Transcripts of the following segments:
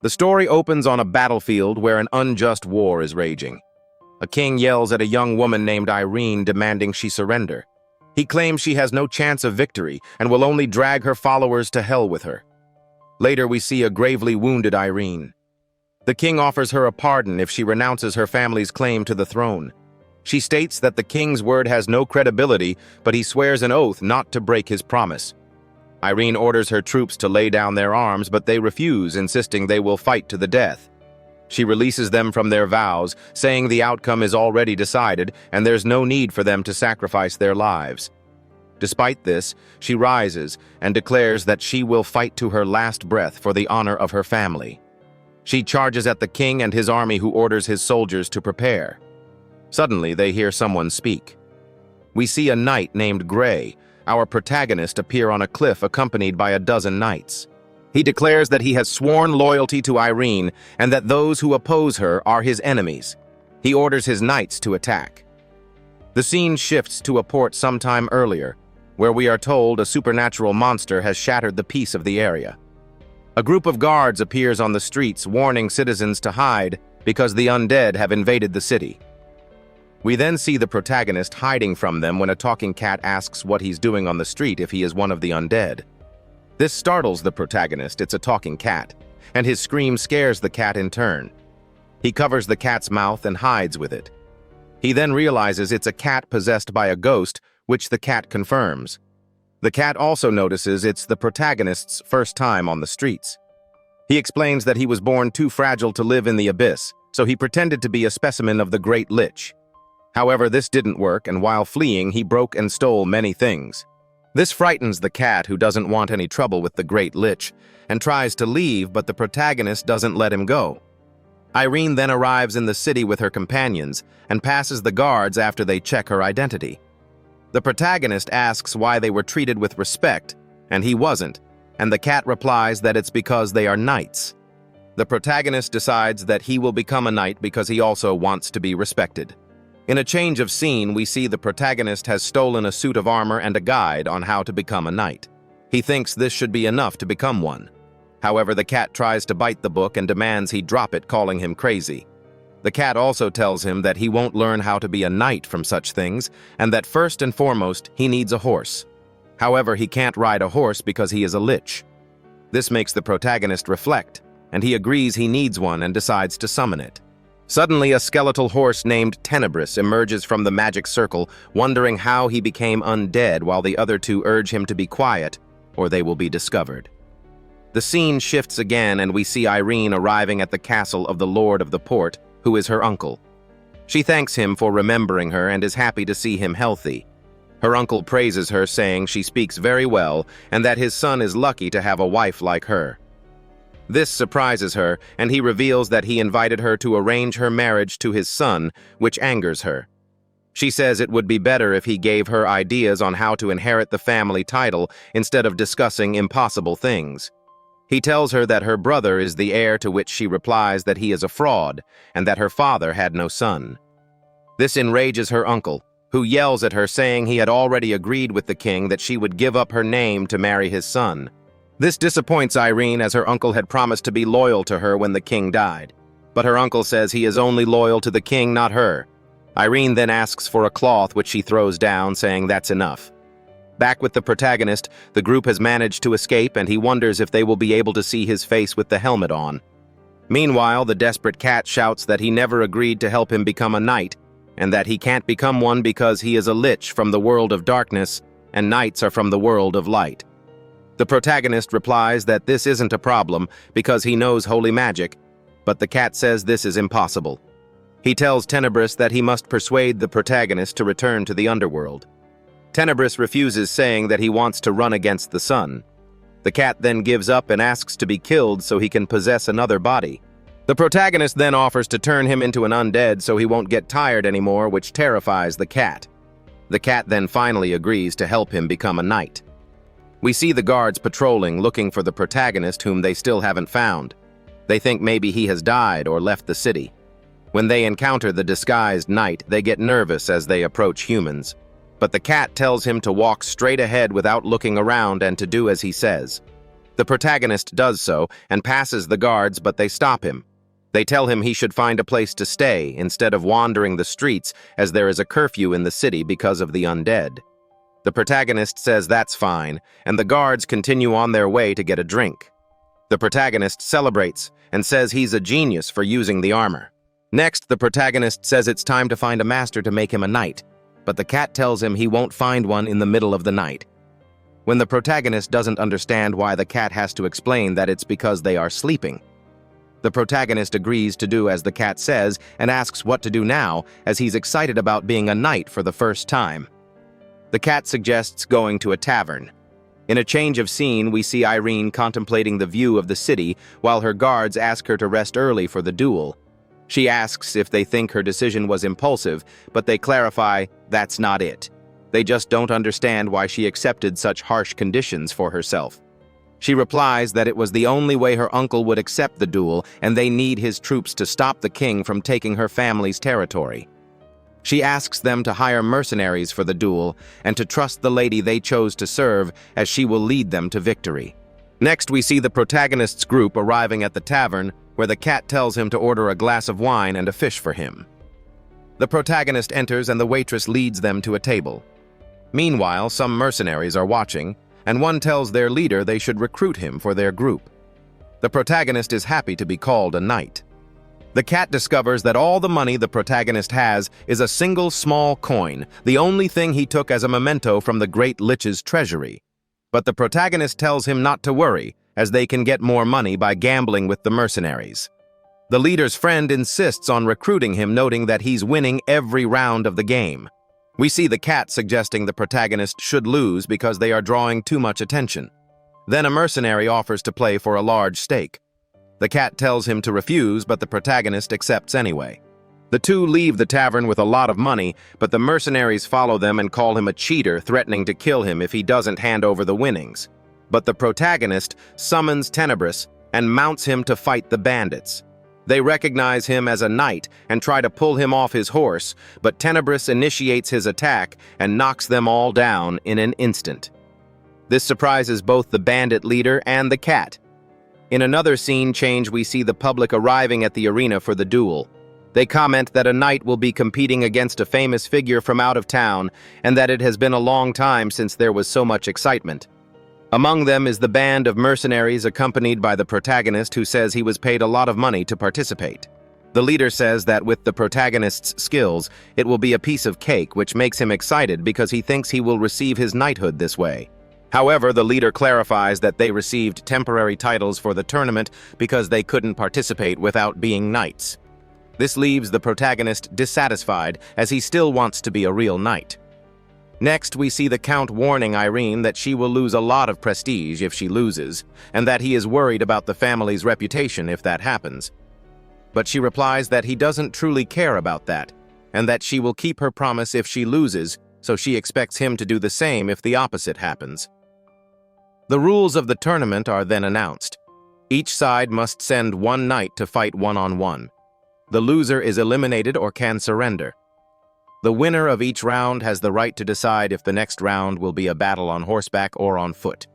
The story opens on a battlefield where an unjust war is raging. A king yells at a young woman named Irene, demanding she surrender. He claims she has no chance of victory and will only drag her followers to hell with her. Later, we see a gravely wounded Irene. The king offers her a pardon if she renounces her family's claim to the throne. She states that the king's word has no credibility, but he swears an oath not to break his promise. Irene orders her troops to lay down their arms, but they refuse, insisting they will fight to the death. She releases them from their vows, saying the outcome is already decided and there's no need for them to sacrifice their lives. Despite this, she rises and declares that she will fight to her last breath for the honor of her family. She charges at the king and his army, who orders his soldiers to prepare. Suddenly, they hear someone speak. We see a knight named Gray, our protagonist, appear on a cliff accompanied by a dozen knights. He declares that he has sworn loyalty to Irene and that those who oppose her are his enemies. He orders his knights to attack. The scene shifts to a port sometime earlier, where we are told a supernatural monster has shattered the peace of the area. A group of guards appears on the streets, warning citizens to hide because the undead have invaded the city. We then see the protagonist hiding from them when a talking cat asks what he's doing on the street if he is one of the undead. This startles the protagonist, it's a talking cat, and his scream scares the cat in turn. He covers the cat's mouth and hides with it. He then realizes it's a cat possessed by a ghost, which the cat confirms. The cat also notices it's the protagonist's first time on the streets. He explains that he was born too fragile to live in the abyss, so he pretended to be a specimen of the Great Lich. However, this didn't work, and while fleeing, he broke and stole many things. This frightens the cat, who doesn't want any trouble with the Great Lich, and tries to leave, but the protagonist doesn't let him go. Irene then arrives in the city with her companions and passes the guards after they check her identity. The protagonist asks why they were treated with respect, and he wasn't, and the cat replies that it's because they are knights. The protagonist decides that he will become a knight because he also wants to be respected. In a change of scene, we see the protagonist has stolen a suit of armor and a guide on how to become a knight. He thinks this should be enough to become one. However, the cat tries to bite the book and demands he drop it, calling him crazy. The cat also tells him that he won't learn how to be a knight from such things, and that first and foremost, he needs a horse. However, he can't ride a horse because he is a lich. This makes the protagonist reflect, and he agrees he needs one and decides to summon it. Suddenly, a skeletal horse named Tenebris emerges from the magic circle, wondering how he became undead, while the other two urge him to be quiet, or they will be discovered. The scene shifts again, and we see Irene arriving at the castle of the Lord of the Port, who is her uncle. She thanks him for remembering her and is happy to see him healthy. Her uncle praises her, saying she speaks very well and that his son is lucky to have a wife like her. This surprises her, and he reveals that he invited her to arrange her marriage to his son, which angers her. She says it would be better if he gave her ideas on how to inherit the family title instead of discussing impossible things. He tells her that her brother is the heir, to which she replies that he is a fraud and that her father had no son. This enrages her uncle, who yells at her, saying he had already agreed with the king that she would give up her name to marry his son. This disappoints Irene, as her uncle had promised to be loyal to her when the king died. But her uncle says he is only loyal to the king, not her. Irene then asks for a cloth, which she throws down, saying that's enough. Back with the protagonist, the group has managed to escape, and he wonders if they will be able to see his face with the helmet on. Meanwhile, the desperate cat shouts that he never agreed to help him become a knight, and that he can't become one because he is a lich from the world of darkness, and knights are from the world of light. The protagonist replies that this isn't a problem because he knows holy magic, but the cat says this is impossible. He tells Tenebris that he must persuade the protagonist to return to the underworld. Tenebris refuses, saying that he wants to run against the sun. The cat then gives up and asks to be killed so he can possess another body. The protagonist then offers to turn him into an undead so he won't get tired anymore, which terrifies the cat. The cat then finally agrees to help him become a knight. We see the guards patrolling, looking for the protagonist, whom they still haven't found. They think maybe he has died or left the city. When they encounter the disguised knight, they get nervous as they approach humans. But the cat tells him to walk straight ahead without looking around and to do as he says. The protagonist does so and passes the guards, but they stop him. They tell him he should find a place to stay instead of wandering the streets, as there is a curfew in the city because of the undead. The protagonist says that's fine, and the guards continue on their way to get a drink. The protagonist celebrates and says he's a genius for using the armor. Next, the protagonist says it's time to find a master to make him a knight, but the cat tells him he won't find one in the middle of the night. When the protagonist doesn't understand why the cat has to explain that it's because they are sleeping. The protagonist agrees to do as the cat says and asks what to do now, as he's excited about being a knight for the first time. The cat suggests going to a tavern. In a change of scene, we see Irene contemplating the view of the city while her guards ask her to rest early for the duel. She asks if they think her decision was impulsive, but they clarify that's not it. They just don't understand why she accepted such harsh conditions for herself. She replies that it was the only way her uncle would accept the duel, and they need his troops to stop the king from taking her family's territory. She asks them to hire mercenaries for the duel and to trust the lady they chose to serve, as she will lead them to victory. Next, we see the protagonist's group arriving at the tavern, where the cat tells him to order a glass of wine and a fish for him. The protagonist enters and the waitress leads them to a table. Meanwhile, some mercenaries are watching, and one tells their leader they should recruit him for their group. The protagonist is happy to be called a knight. The cat discovers that all the money the protagonist has is a single small coin, the only thing he took as a memento from the Great Lich's treasury. But the protagonist tells him not to worry, as they can get more money by gambling with the mercenaries. The leader's friend insists on recruiting him, noting that he's winning every round of the game. We see the cat suggesting the protagonist should lose because they are drawing too much attention. Then a mercenary offers to play for a large stake. The cat tells him to refuse, but the protagonist accepts anyway. The two leave the tavern with a lot of money, but the mercenaries follow them and call him a cheater, threatening to kill him if he doesn't hand over the winnings. But the protagonist summons Tenebris and mounts him to fight the bandits. They recognize him as a knight and try to pull him off his horse, but Tenebris initiates his attack and knocks them all down in an instant. This surprises both the bandit leader and the cat. In another scene change, we see the public arriving at the arena for the duel. They comment that a knight will be competing against a famous figure from out of town, and that it has been a long time since there was so much excitement. Among them is the band of mercenaries accompanied by the protagonist, who says he was paid a lot of money to participate. The leader says that with the protagonist's skills, it will be a piece of cake, which makes him excited because he thinks he will receive his knighthood this way. However, the leader clarifies that they received temporary titles for the tournament because they couldn't participate without being knights. This leaves the protagonist dissatisfied, as he still wants to be a real knight. Next, we see the Count warning Irene that she will lose a lot of prestige if she loses, and that he is worried about the family's reputation if that happens. But she replies that he doesn't truly care about that, and that she will keep her promise if she loses, so she expects him to do the same if the opposite happens. The rules of the tournament are then announced. Each side must send one knight to fight one-on-one. The loser is eliminated or can surrender. The winner of each round has the right to decide if the next round will be a battle on horseback or on foot.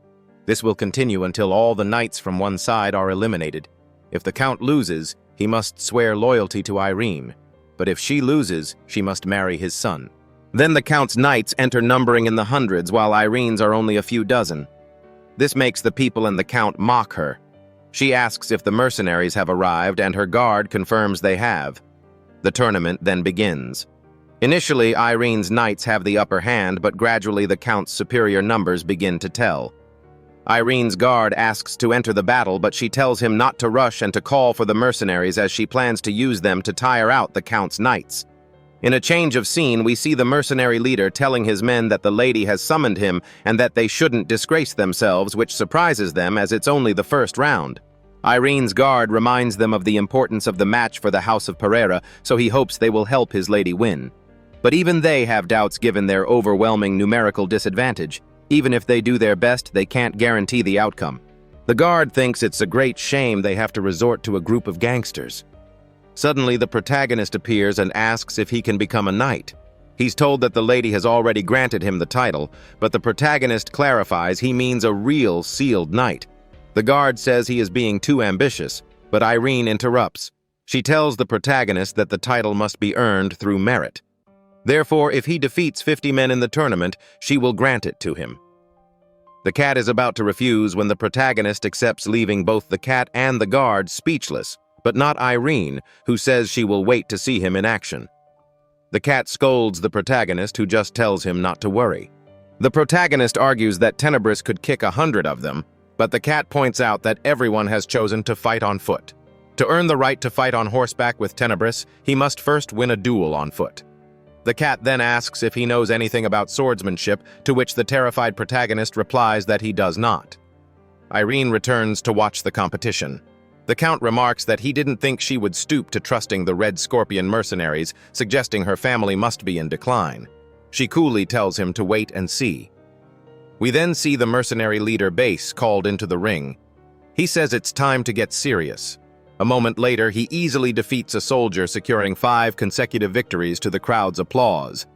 This will continue until all the knights from one side are eliminated. If the Count loses, he must swear loyalty to Irene, but if she loses, she must marry his son. Then the Count's knights enter numbering in the hundreds, while Irene's are only a few dozen. This makes the people and the Count mock her. She asks if the mercenaries have arrived, and her guard confirms they have. The tournament then begins. Initially, Irene's knights have the upper hand, but gradually the Count's superior numbers begin to tell. Irene's guard asks to enter the battle, but she tells him not to rush and to call for the mercenaries, as she plans to use them to tire out the Count's knights. In a change of scene, we see the mercenary leader telling his men that the lady has summoned him and that they shouldn't disgrace themselves, which surprises them as it's only the first round. Irene's guard reminds them of the importance of the match for the House of Pereira, so he hopes they will help his lady win. But even they have doubts given their overwhelming numerical disadvantage. Even if they do their best, they can't guarantee the outcome. The guard thinks it's a great shame they have to resort to a group of gangsters. Suddenly, the protagonist appears and asks if he can become a knight. He's told that the lady has already granted him the title, but the protagonist clarifies he means a real sealed knight. The guard says he is being too ambitious, but Irene interrupts. She tells the protagonist that the title must be earned through merit. Therefore, if he defeats 50 men in the tournament, she will grant it to him. The cat is about to refuse when the protagonist accepts, leaving both the cat and the guard speechless, but not Irene, who says she will wait to see him in action. The cat scolds the protagonist, who just tells him not to worry. The protagonist argues that Tenebris could kick 100 of them, but the cat points out that everyone has chosen to fight on foot. To earn the right to fight on horseback with Tenebris, he must first win a duel on foot. The cat then asks if he knows anything about swordsmanship, to which the terrified protagonist replies that he does not. Irene returns to watch the competition. The count remarks that he didn't think she would stoop to trusting the Red Scorpion mercenaries, suggesting her family must be in decline. She coolly tells him to wait and see. We then see the mercenary leader Base called into the ring. He says it's time to get serious. A moment later, he easily defeats a soldier, securing 5 consecutive victories to the crowd's applause.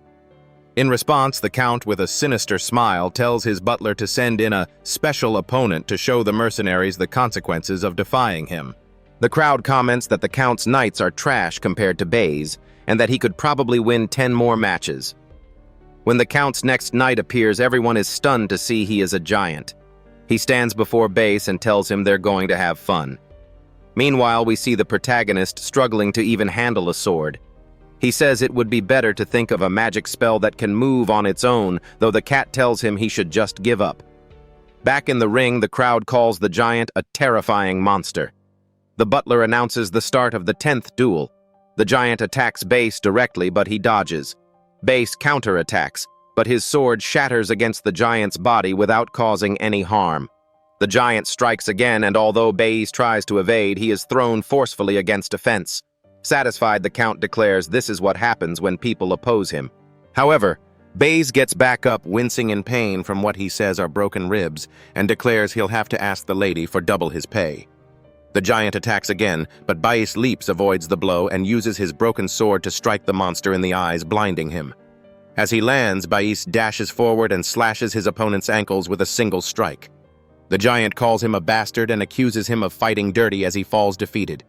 In response, the Count, with a sinister smile, tells his butler to send in a special opponent to show the mercenaries the consequences of defying him. The crowd comments that the Count's knights are trash compared to Bay's, and that he could probably win 10 more matches. When the Count's next knight appears, everyone is stunned to see he is a giant. He stands before Base and tells him they're going to have fun. Meanwhile, we see the protagonist struggling to even handle a sword. He says it would be better to think of a magic spell that can move on its own, though the cat tells him he should just give up. Back in the ring, the crowd calls the giant a terrifying monster. The butler announces the start of the 10th duel. The giant attacks Base directly, but he dodges. Base counterattacks, but his sword shatters against the giant's body without causing any harm. The giant strikes again, and although Base tries to evade, he is thrown forcefully against a fence. Satisfied, the Count declares this is what happens when people oppose him. However, Base gets back up, wincing in pain from what he says are broken ribs, and declares he'll have to ask the lady for double his pay. The giant attacks again, but Base leaps, avoids the blow, and uses his broken sword to strike the monster in the eyes, blinding him. As he lands, Base dashes forward and slashes his opponent's ankles with a single strike. The giant calls him a bastard and accuses him of fighting dirty as he falls defeated.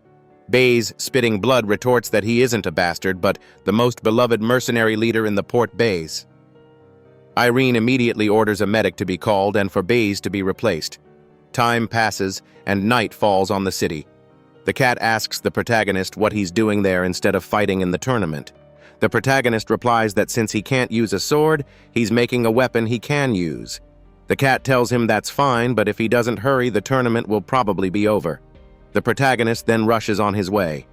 Base, spitting blood, retorts that he isn't a bastard, but the most beloved mercenary leader in the Port Base. Irene immediately orders a medic to be called and for Base to be replaced. Time passes, and night falls on the city. The cat asks the protagonist what he's doing there instead of fighting in the tournament. The protagonist replies that since he can't use a sword, he's making a weapon he can use. The cat tells him that's fine, but if he doesn't hurry, the tournament will probably be over. The protagonist then rushes on his way.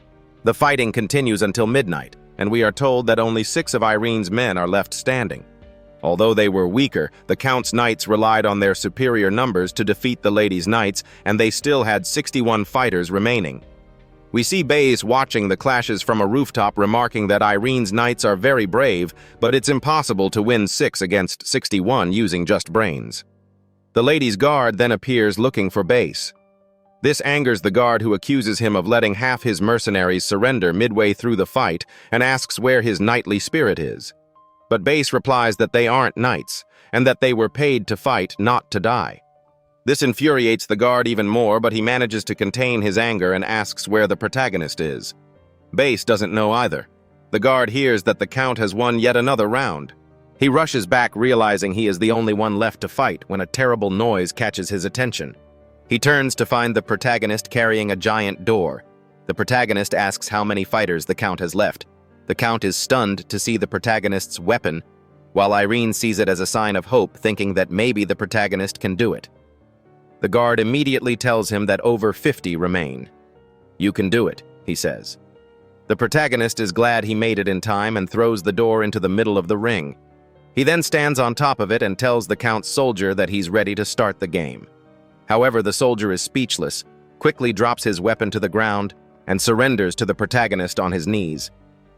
The fighting continues until midnight, and we are told that only 6 of Irene's men are left standing. Although they were weaker, the Count's knights relied on their superior numbers to defeat the lady's knights, and they still had 61 fighters remaining. We see Base watching the clashes from a rooftop, remarking that Irene's knights are very brave, but it's impossible to win 6 against 61 using just brains. The lady's guard then appears looking for Base. This angers the guard, who accuses him of letting half his mercenaries surrender midway through the fight and asks where his knightly spirit is. But Base replies that they aren't knights, and that they were paid to fight, not to die. This infuriates the guard even more, but he manages to contain his anger and asks where the protagonist is. Base doesn't know either. The guard hears that the Count has won yet another round. He rushes back, realizing he is the only one left to fight, when a terrible noise catches his attention. He turns to find the protagonist carrying a giant door. The protagonist asks how many fighters the Count has left. The Count is stunned to see the protagonist's weapon, while Irene sees it as a sign of hope, thinking that maybe the protagonist can do it. The guard immediately tells him that over 50 remain. "You can do it," he says. The protagonist is glad he made it in time and throws the door into the middle of the ring. He then stands on top of it and tells the Count's soldier that he's ready to start the game. However, the soldier is speechless, quickly drops his weapon to the ground, and surrenders to the protagonist on his knees.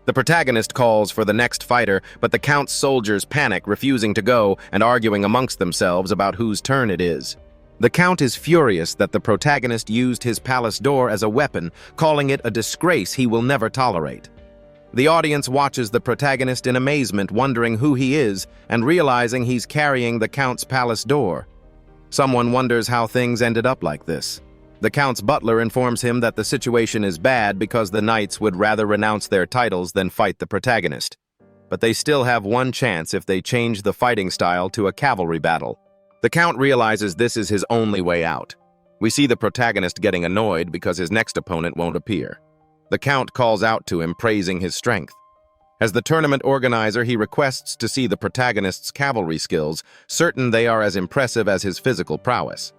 The protagonist calls for the next fighter, but the Count's soldiers panic, refusing to go and arguing amongst themselves about whose turn it is. The Count is furious that the protagonist used his palace door as a weapon, calling it a disgrace he will never tolerate. The audience watches the protagonist in amazement, wondering who he is and realizing he's carrying the Count's palace door. Someone wonders how things ended up like this. The Count's butler informs him that the situation is bad because the knights would rather renounce their titles than fight the protagonist. But they still have one chance if they change the fighting style to a cavalry battle. The Count realizes this is his only way out. We see the protagonist getting annoyed because his next opponent won't appear. The Count calls out to him, praising his strength. As the tournament organizer, he requests to see the protagonist's cavalry skills, certain they are as impressive as his physical prowess.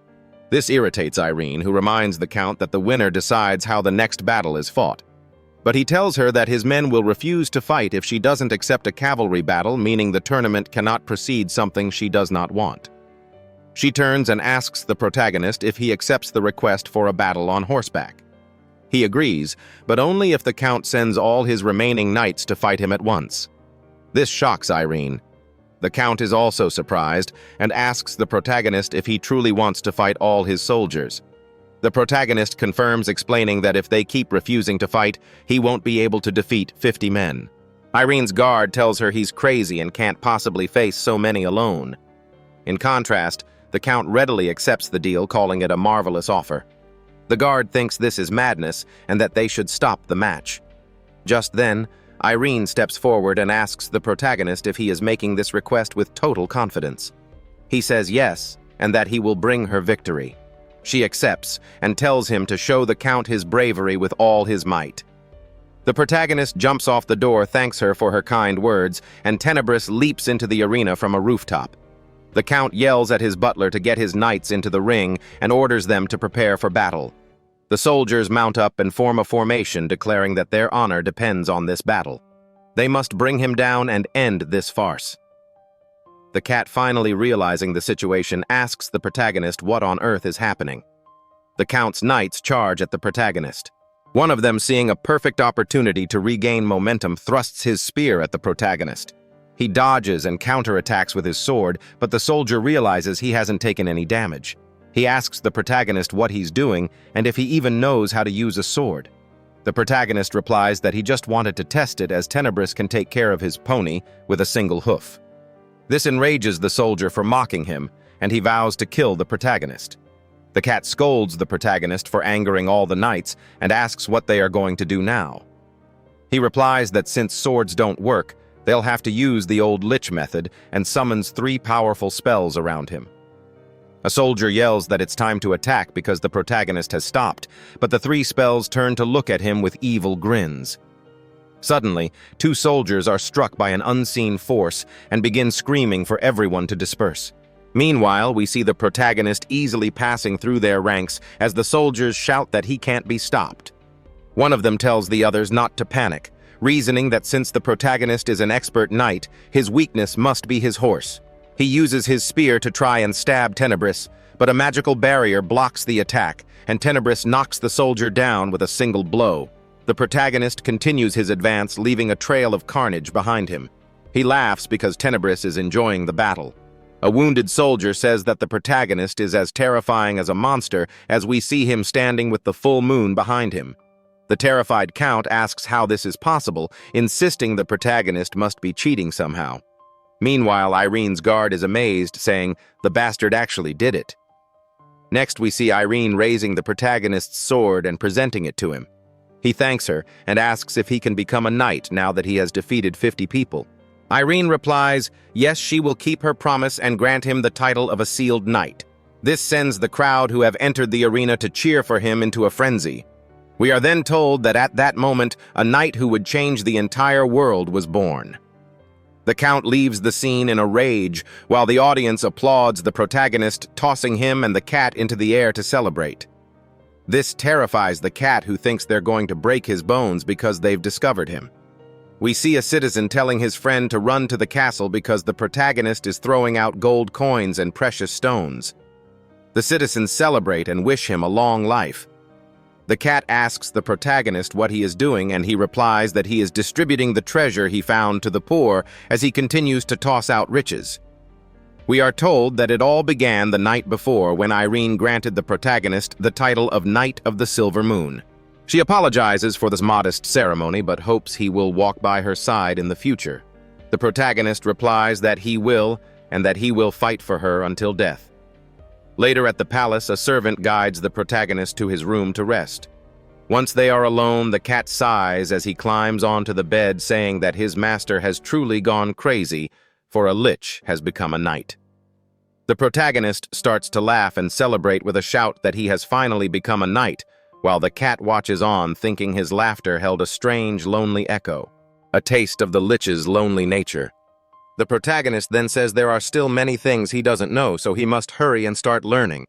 This irritates Irene, who reminds the Count that the winner decides how the next battle is fought. But he tells her that his men will refuse to fight if she doesn't accept a cavalry battle, meaning the tournament cannot proceed, something she does not want. She turns and asks the protagonist if he accepts the request for a battle on horseback. He agrees, but only if the Count sends all his remaining knights to fight him at once. This shocks Irene. The Count is also surprised and asks the protagonist if he truly wants to fight all his soldiers. The protagonist confirms, explaining that if they keep refusing to fight, he won't be able to defeat 50 men. Irene's guard tells her he's crazy and can't possibly face so many alone. In contrast, the Count readily accepts the deal, calling it a marvelous offer. The guard thinks this is madness and that they should stop the match. Just then, Irene steps forward and asks the protagonist if he is making this request with total confidence. He says yes, and that he will bring her victory. She accepts and tells him to show the Count his bravery with all his might. The protagonist jumps off the door, thanks her for her kind words, and Tenebris leaps into the arena from a rooftop. The Count yells at his butler to get his knights into the ring and orders them to prepare for battle. The soldiers mount up and form a formation, declaring that their honor depends on this battle. They must bring him down and end this farce. The cat, finally realizing the situation, asks the protagonist what on earth is happening. The Count's knights charge at the protagonist. One of them, seeing a perfect opportunity to regain momentum, thrusts his spear at the protagonist. He dodges and counterattacks with his sword, but the soldier realizes he hasn't taken any damage. He asks the protagonist what he's doing and if he even knows how to use a sword. The protagonist replies that he just wanted to test it, as Tenebris can take care of his pony with a single hoof. This enrages the soldier for mocking him, and he vows to kill the protagonist. The cat scolds the protagonist for angering all the knights and asks what they are going to do now. He replies that since swords don't work, they'll have to use the old lich method, and summons 3 powerful spells around him. A soldier yells that it's time to attack because the protagonist has stopped, but the 3 spells turn to look at him with evil grins. Suddenly, 2 soldiers are struck by an unseen force and begin screaming for everyone to disperse. Meanwhile, we see the protagonist easily passing through their ranks as the soldiers shout that he can't be stopped. One of them tells the others not to panic, reasoning that since the protagonist is an expert knight, his weakness must be his horse. He uses his spear to try and stab Tenebris, but a magical barrier blocks the attack, and Tenebris knocks the soldier down with a single blow. The protagonist continues his advance, leaving a trail of carnage behind him. He laughs because Tenebris is enjoying the battle. A wounded soldier says that the protagonist is as terrifying as a monster, as we see him standing with the full moon behind him. The terrified Count asks how this is possible, insisting the protagonist must be cheating somehow. Meanwhile, Irene's guard is amazed, saying the bastard actually did it. Next, we see Irene raising the protagonist's sword and presenting it to him. He thanks her and asks if he can become a knight now that he has defeated 50 people. Irene replies, yes, she will keep her promise and grant him the title of a sealed knight. This sends the crowd who have entered the arena to cheer for him into a frenzy. We are then told that at that moment, a knight who would change the entire world was born. The Count leaves the scene in a rage, while the audience applauds the protagonist, tossing him and the cat into the air to celebrate. This terrifies the cat, who thinks they're going to break his bones because they've discovered him. We see a citizen telling his friend to run to the castle because the protagonist is throwing out gold coins and precious stones. The citizens celebrate and wish him a long life. The cat asks the protagonist what he is doing, and he replies that he is distributing the treasure he found to the poor as he continues to toss out riches. We are told that it all began the night before when Irene granted the protagonist the title of Knight of the Silver Moon. She apologizes for this modest ceremony, but hopes he will walk by her side in the future. The protagonist replies that he will, and that he will fight for her until death. Later at the palace, a servant guides the protagonist to his room to rest. Once they are alone, the cat sighs as he climbs onto the bed, saying that his master has truly gone crazy, for a lich has become a knight. The protagonist starts to laugh and celebrate with a shout that he has finally become a knight, while the cat watches on, thinking his laughter held a strange, lonely echo, a taste of the lich's lonely nature. The protagonist then says there are still many things he doesn't know, so he must hurry and start learning.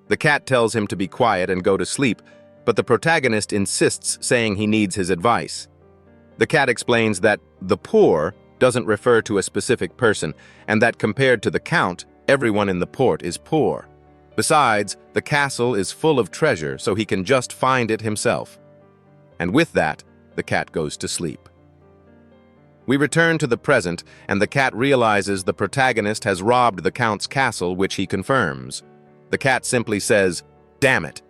The cat tells him to be quiet and go to sleep, but the protagonist insists, saying he needs his advice. The cat explains that the poor doesn't refer to a specific person, and that compared to the count, everyone in the port is poor. Besides, the castle is full of treasure, so he can just find it himself. And with that, the cat goes to sleep. We return to the present, and the cat realizes the protagonist has robbed the count's castle, which he confirms. The cat simply says, "Damn it."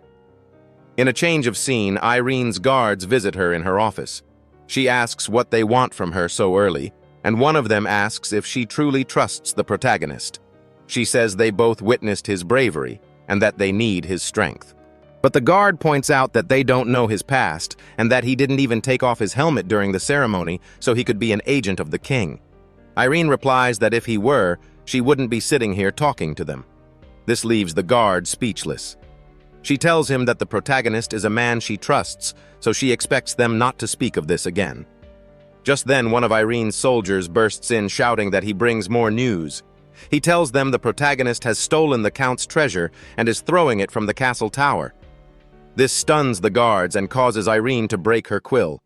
In a change of scene, Irene's guards visit her in her office. She asks what they want from her so early, and one of them asks if she truly trusts the protagonist. She says they both witnessed his bravery and that they need his strength. But the guard points out that they don't know his past and that he didn't even take off his helmet during the ceremony so he could be an agent of the king. Irene replies that if he were, she wouldn't be sitting here talking to them. This leaves the guard speechless. She tells him that the protagonist is a man she trusts, so she expects them not to speak of this again. Just then, one of Irene's soldiers bursts in shouting that he brings more news. He tells them the protagonist has stolen the count's treasure and is throwing it from the castle tower. This stuns the guards and causes Irene to break her quill.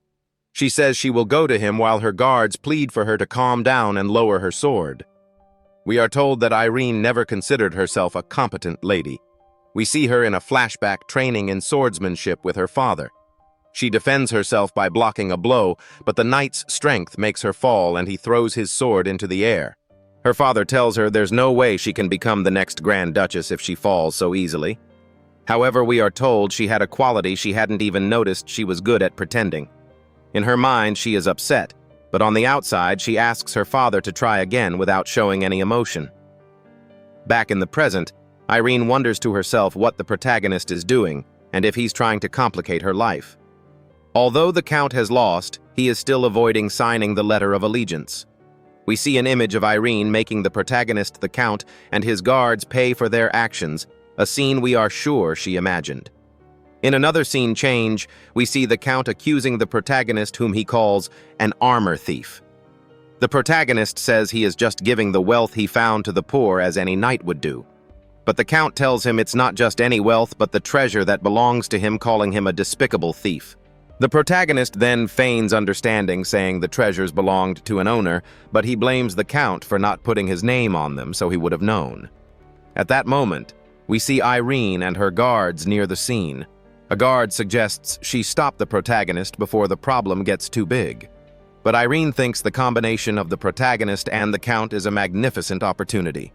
She says she will go to him while her guards plead for her to calm down and lower her sword. We are told that Irene never considered herself a competent lady. We see her in a flashback training in swordsmanship with her father. She defends herself by blocking a blow, but the knight's strength makes her fall and he throws his sword into the air. Her father tells her there's no way she can become the next Grand Duchess if she falls so easily. However, we are told she had a quality she hadn't even noticed she was good at pretending. In her mind, she is upset, but on the outside, she asks her father to try again without showing any emotion. Back in the present, Irene wonders to herself what the protagonist is doing and if he's trying to complicate her life. Although the Count has lost, he is still avoiding signing the letter of allegiance. We see an image of Irene making the protagonist the Count and his guards pay for their actions, a scene we are sure she imagined. In another scene change, we see the Count accusing the protagonist, whom he calls an armor thief. The protagonist says he is just giving the wealth he found to the poor as any knight would do. But the Count tells him it's not just any wealth but the treasure that belongs to him, calling him a despicable thief. The protagonist then feigns understanding, saying the treasures belonged to an owner, but he blames the Count for not putting his name on them so he would have known. At that moment, we see Irene and her guards near the scene. A guard suggests she stop the protagonist before the problem gets too big. But Irene thinks the combination of the protagonist and the Count is a magnificent opportunity.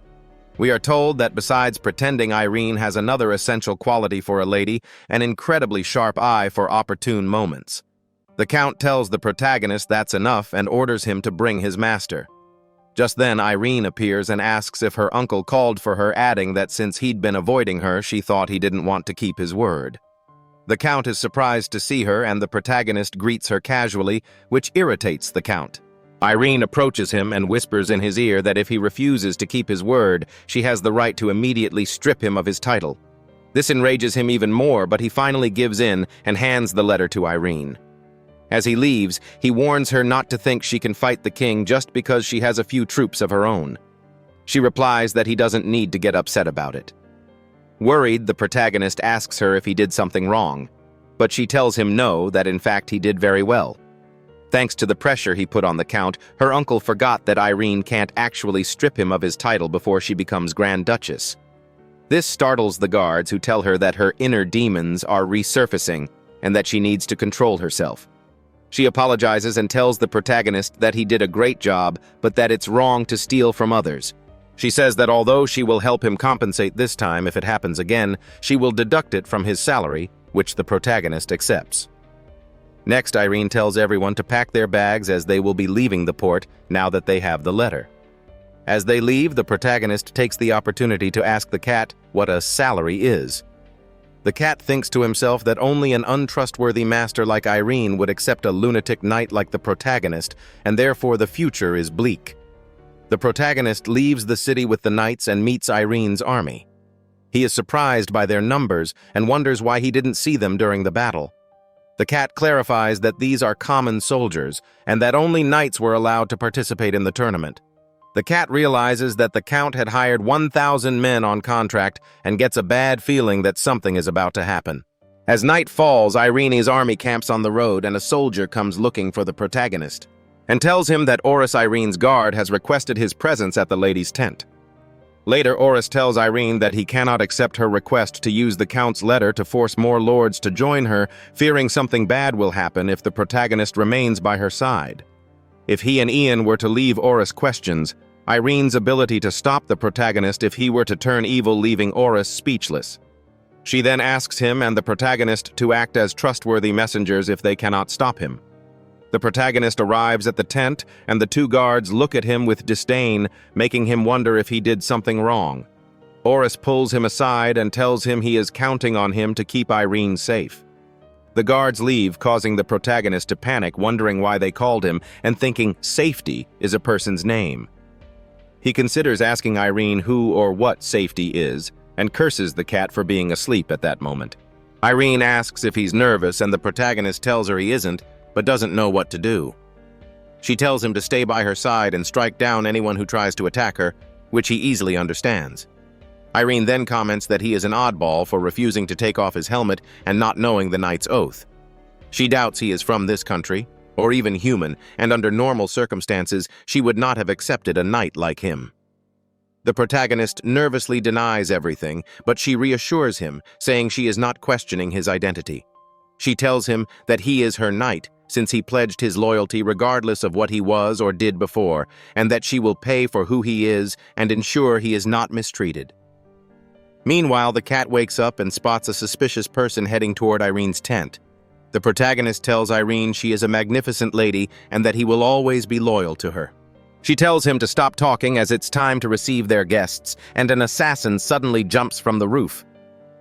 We are told that besides pretending, Irene has another essential quality for a lady, an incredibly sharp eye for opportune moments. The Count tells the protagonist that's enough and orders him to bring his master. Just then, Irene appears and asks if her uncle called for her, adding that since he'd been avoiding her, she thought he didn't want to keep his word. The Count is surprised to see her, and the protagonist greets her casually, which irritates the Count. Irene approaches him and whispers in his ear that if he refuses to keep his word, she has the right to immediately strip him of his title. This enrages him even more, but he finally gives in and hands the letter to Irene. As he leaves, he warns her not to think she can fight the king just because she has a few troops of her own. She replies that he doesn't need to get upset about it. Worried, the protagonist asks her if he did something wrong, but she tells him no, that in fact he did very well. Thanks to the pressure he put on the Count, her uncle forgot that Irene can't actually strip him of his title before she becomes Grand Duchess. This startles the guards, who tell her that her inner demons are resurfacing and that she needs to control herself. She apologizes and tells the protagonist that he did a great job, but that it's wrong to steal from others. She says that although she will help him compensate this time if it happens again, she will deduct it from his salary, which the protagonist accepts. Next, Irene tells everyone to pack their bags as they will be leaving the port now that they have the letter. As they leave, the protagonist takes the opportunity to ask the cat what a salary is. The cat thinks to himself that only an untrustworthy master like Irene would accept a lunatic knight like the protagonist, and therefore the future is bleak. The protagonist leaves the city with the knights and meets Irene's army. He is surprised by their numbers and wonders why he didn't see them during the battle. The cat clarifies that these are common soldiers and that only knights were allowed to participate in the tournament. The cat realizes that the count had hired 1,000 men on contract and gets a bad feeling that something is about to happen. As night falls, Irene's army camps on the road and a soldier comes looking for the protagonist and tells him that Oris, Irene's guard, has requested his presence at the lady's tent. Later, Oris tells Irene that he cannot accept her request to use the count's letter to force more lords to join her, fearing something bad will happen if the protagonist remains by her side. If he and Ian were to leave Oris questions, Irene's ability to stop the protagonist if he were to turn evil, leaving Oris speechless. She then asks him and the protagonist to act as trustworthy messengers if they cannot stop him. The protagonist arrives at the tent, and the two guards look at him with disdain, making him wonder if he did something wrong. Oris pulls him aside and tells him he is counting on him to keep Irene safe. The guards leave, causing the protagonist to panic, wondering why they called him and thinking safety is a person's name. He considers asking Irene who or what safety is and curses the cat for being asleep at that moment. Irene asks if he's nervous, and the protagonist tells her he isn't, but doesn't know what to do. She tells him to stay by her side and strike down anyone who tries to attack her, which he easily understands. Irene then comments that he is an oddball for refusing to take off his helmet and not knowing the knight's oath. She doubts he is from this country, or even human, and under normal circumstances, she would not have accepted a knight like him. The protagonist nervously denies everything, but she reassures him, saying she is not questioning his identity. She tells him that he is her knight, since he pledged his loyalty regardless of what he was or did before, and that she will pay for who he is and ensure he is not mistreated. Meanwhile, the cat wakes up and spots a suspicious person heading toward Irene's tent. The protagonist tells Irene she is a magnificent lady and that he will always be loyal to her. She tells him to stop talking as it's time to receive their guests, and an assassin suddenly jumps from the roof.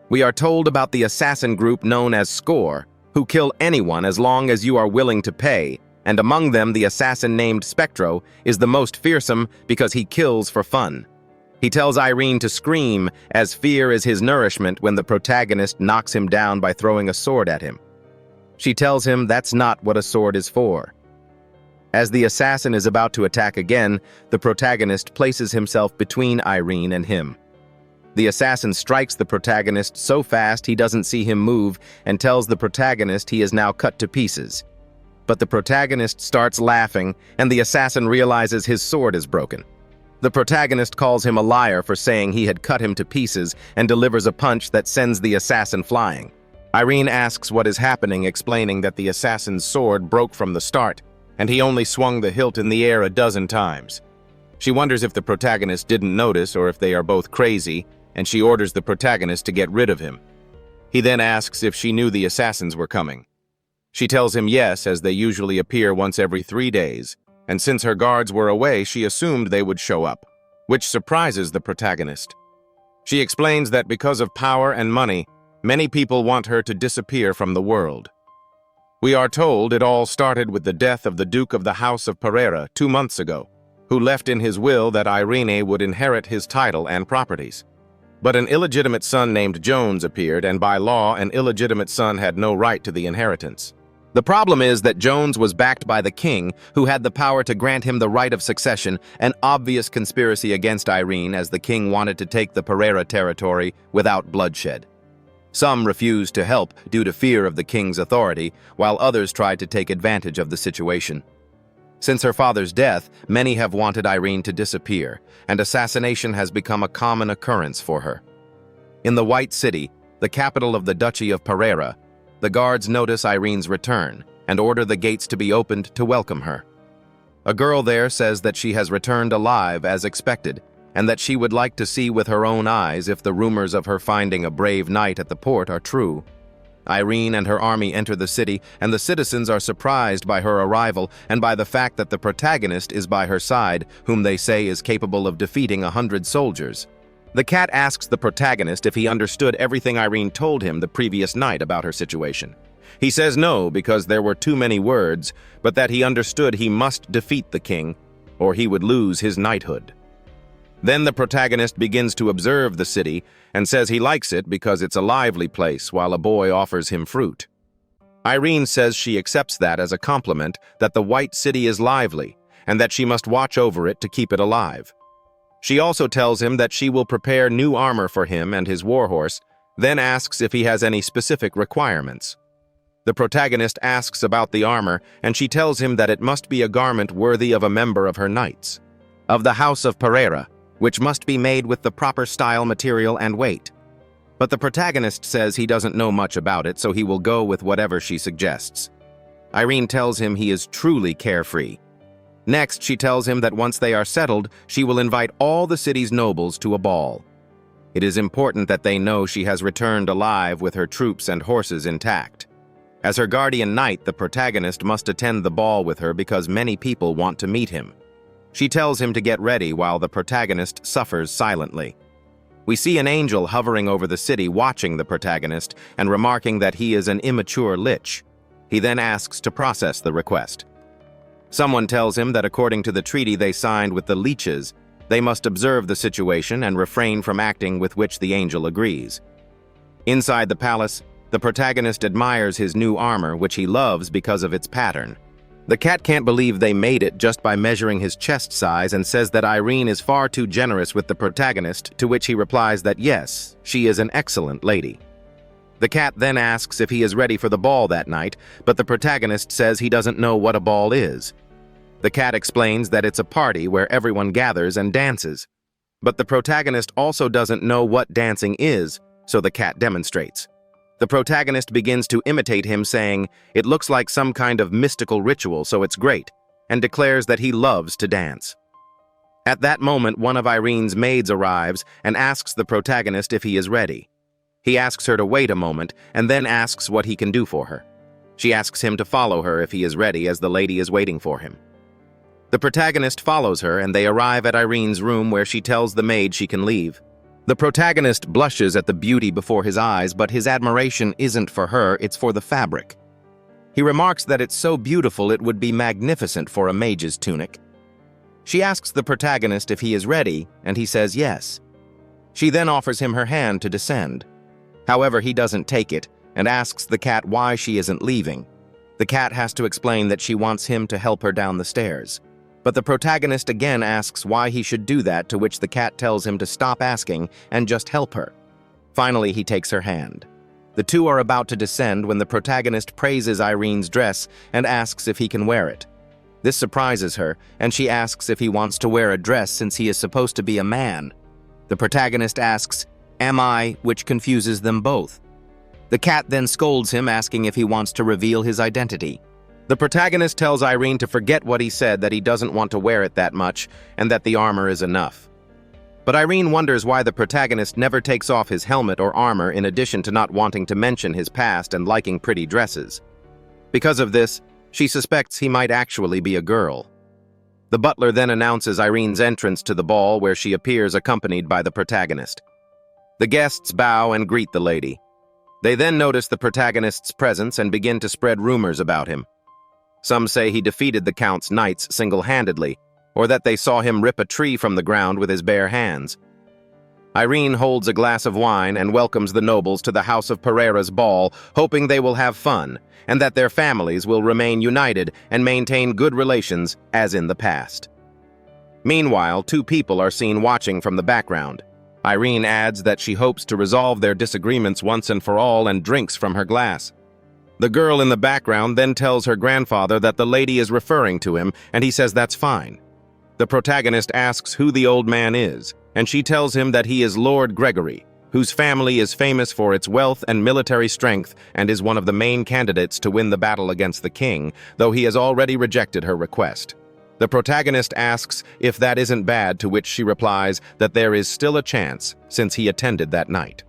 We are told about the assassin group known as Score, who kill anyone as long as you are willing to pay, and among them the assassin named Spectro is the most fearsome because he kills for fun. He tells Irene to scream, as fear is his nourishment when the protagonist knocks him down by throwing a sword at him. She tells him that's not what a sword is for. As the assassin is about to attack again, the protagonist places himself between Irene and him. The assassin strikes the protagonist so fast he doesn't see him move and tells the protagonist he is now cut to pieces. But the protagonist starts laughing, and the assassin realizes his sword is broken. The protagonist calls him a liar for saying he had cut him to pieces and delivers a punch that sends the assassin flying. Irene asks what is happening, explaining that the assassin's sword broke from the start, and he only swung the hilt in the air a dozen times. She wonders if the protagonist didn't notice or if they are both crazy, and she orders the protagonist to get rid of him. He then asks if she knew the assassins were coming. She tells him yes, as they usually appear once every 3 days, and since her guards were away, she assumed they would show up, which surprises the protagonist. She explains that because of power and money, many people want her to disappear from the world. We are told it all started with the death of the Duke of the House of Pereira 2 months ago, who left in his will that Irene would inherit his title and properties. But an illegitimate son named Jones appeared, and by law, an illegitimate son had no right to the inheritance. The problem is that Jones was backed by the king, who had the power to grant him the right of succession, an obvious conspiracy against Irene, as the king wanted to take the Pereira territory without bloodshed. Some refused to help due to fear of the king's authority, while others tried to take advantage of the situation. Since her father's death, many have wanted Irene to disappear, and assassination has become a common occurrence for her. In the White City, the capital of the Duchy of Pereira, the guards notice Irene's return and order the gates to be opened to welcome her. A girl there says that she has returned alive as expected, and that she would like to see with her own eyes if the rumors of her finding a brave knight at the port are true. Irene and her army enter the city, and the citizens are surprised by her arrival and by the fact that the protagonist is by her side, whom they say is capable of defeating 100 soldiers. The cat asks the protagonist if he understood everything Irene told him the previous night about her situation. He says no, because there were too many words, but that he understood he must defeat the king, or he would lose his knighthood. Then the protagonist begins to observe the city and says he likes it because it's a lively place while a boy offers him fruit. Irene says she accepts that as a compliment, that the white city is lively and that she must watch over it to keep it alive. She also tells him that she will prepare new armor for him and his warhorse, then asks if he has any specific requirements. The protagonist asks about the armor, and she tells him that it must be a garment worthy of a member of her knights, of the house of Frieren, which must be made with the proper style, material, and weight. But the protagonist says he doesn't know much about it, so he will go with whatever she suggests. Irene tells him he is truly carefree. Next, she tells him that once they are settled, she will invite all the city's nobles to a ball. It is important that they know she has returned alive with her troops and horses intact. As her guardian knight, the protagonist must attend the ball with her because many people want to meet him. She tells him to get ready while the protagonist suffers silently. We see an angel hovering over the city watching the protagonist and remarking that he is an immature lich. He then asks to process the request. Someone tells him that according to the treaty they signed with the leeches, they must observe the situation and refrain from acting with which the angel agrees. Inside the palace, the protagonist admires his new armor, which he loves because of its pattern. The cat can't believe they made it just by measuring his chest size and says that Irene is far too generous with the protagonist, to which he replies that yes, she is an excellent lady. The cat then asks if he is ready for the ball that night, but the protagonist says he doesn't know what a ball is. The cat explains that it's a party where everyone gathers and dances. But the protagonist also doesn't know what dancing is, so the cat demonstrates. The protagonist begins to imitate him, saying, "It looks like some kind of mystical ritual, so it's great," and declares that he loves to dance. At that moment, one of Irene's maids arrives and asks the protagonist if he is ready. He asks her to wait a moment and then asks what he can do for her. She asks him to follow her if he is ready, as the lady is waiting for him. The protagonist follows her, and they arrive at Irene's room, where she tells the maid she can leave. The protagonist blushes at the beauty before his eyes, but his admiration isn't for her, it's for the fabric. He remarks that it's so beautiful it would be magnificent for a mage's tunic. She asks the protagonist if he is ready, and he says yes. She then offers him her hand to descend. However, he doesn't take it, and asks the cat why she isn't leaving. The cat has to explain that she wants him to help her down the stairs. But the protagonist again asks why he should do that, to which the cat tells him to stop asking and just help her. Finally, he takes her hand. The two are about to descend when the protagonist praises Irene's dress and asks if he can wear it. This surprises her, and she asks if he wants to wear a dress since he is supposed to be a man. The protagonist asks, "Am I?" which confuses them both. The cat then scolds him, asking if he wants to reveal his identity. The protagonist tells Irene to forget what he said, that he doesn't want to wear it that much, and that the armor is enough. But Irene wonders why the protagonist never takes off his helmet or armor, in addition to not wanting to mention his past and liking pretty dresses. Because of this, she suspects he might actually be a girl. The butler then announces Irene's entrance to the ball, where she appears accompanied by the protagonist. The guests bow and greet the lady. They then notice the protagonist's presence and begin to spread rumors about him. Some say he defeated the Count's knights single-handedly, or that they saw him rip a tree from the ground with his bare hands. Irene holds a glass of wine and welcomes the nobles to the House of Pereira's ball, hoping they will have fun, and that their families will remain united and maintain good relations as in the past. Meanwhile, two people are seen watching from the background. Irene adds that she hopes to resolve their disagreements once and for all and drinks from her glass. The girl in the background then tells her grandfather that the lady is referring to him, and he says that's fine. The protagonist asks who the old man is, and she tells him that he is Lord Gregory, whose family is famous for its wealth and military strength and is one of the main candidates to win the battle against the king, though he has already rejected her request. The protagonist asks if that isn't bad, to which she replies that there is still a chance since he attended that night.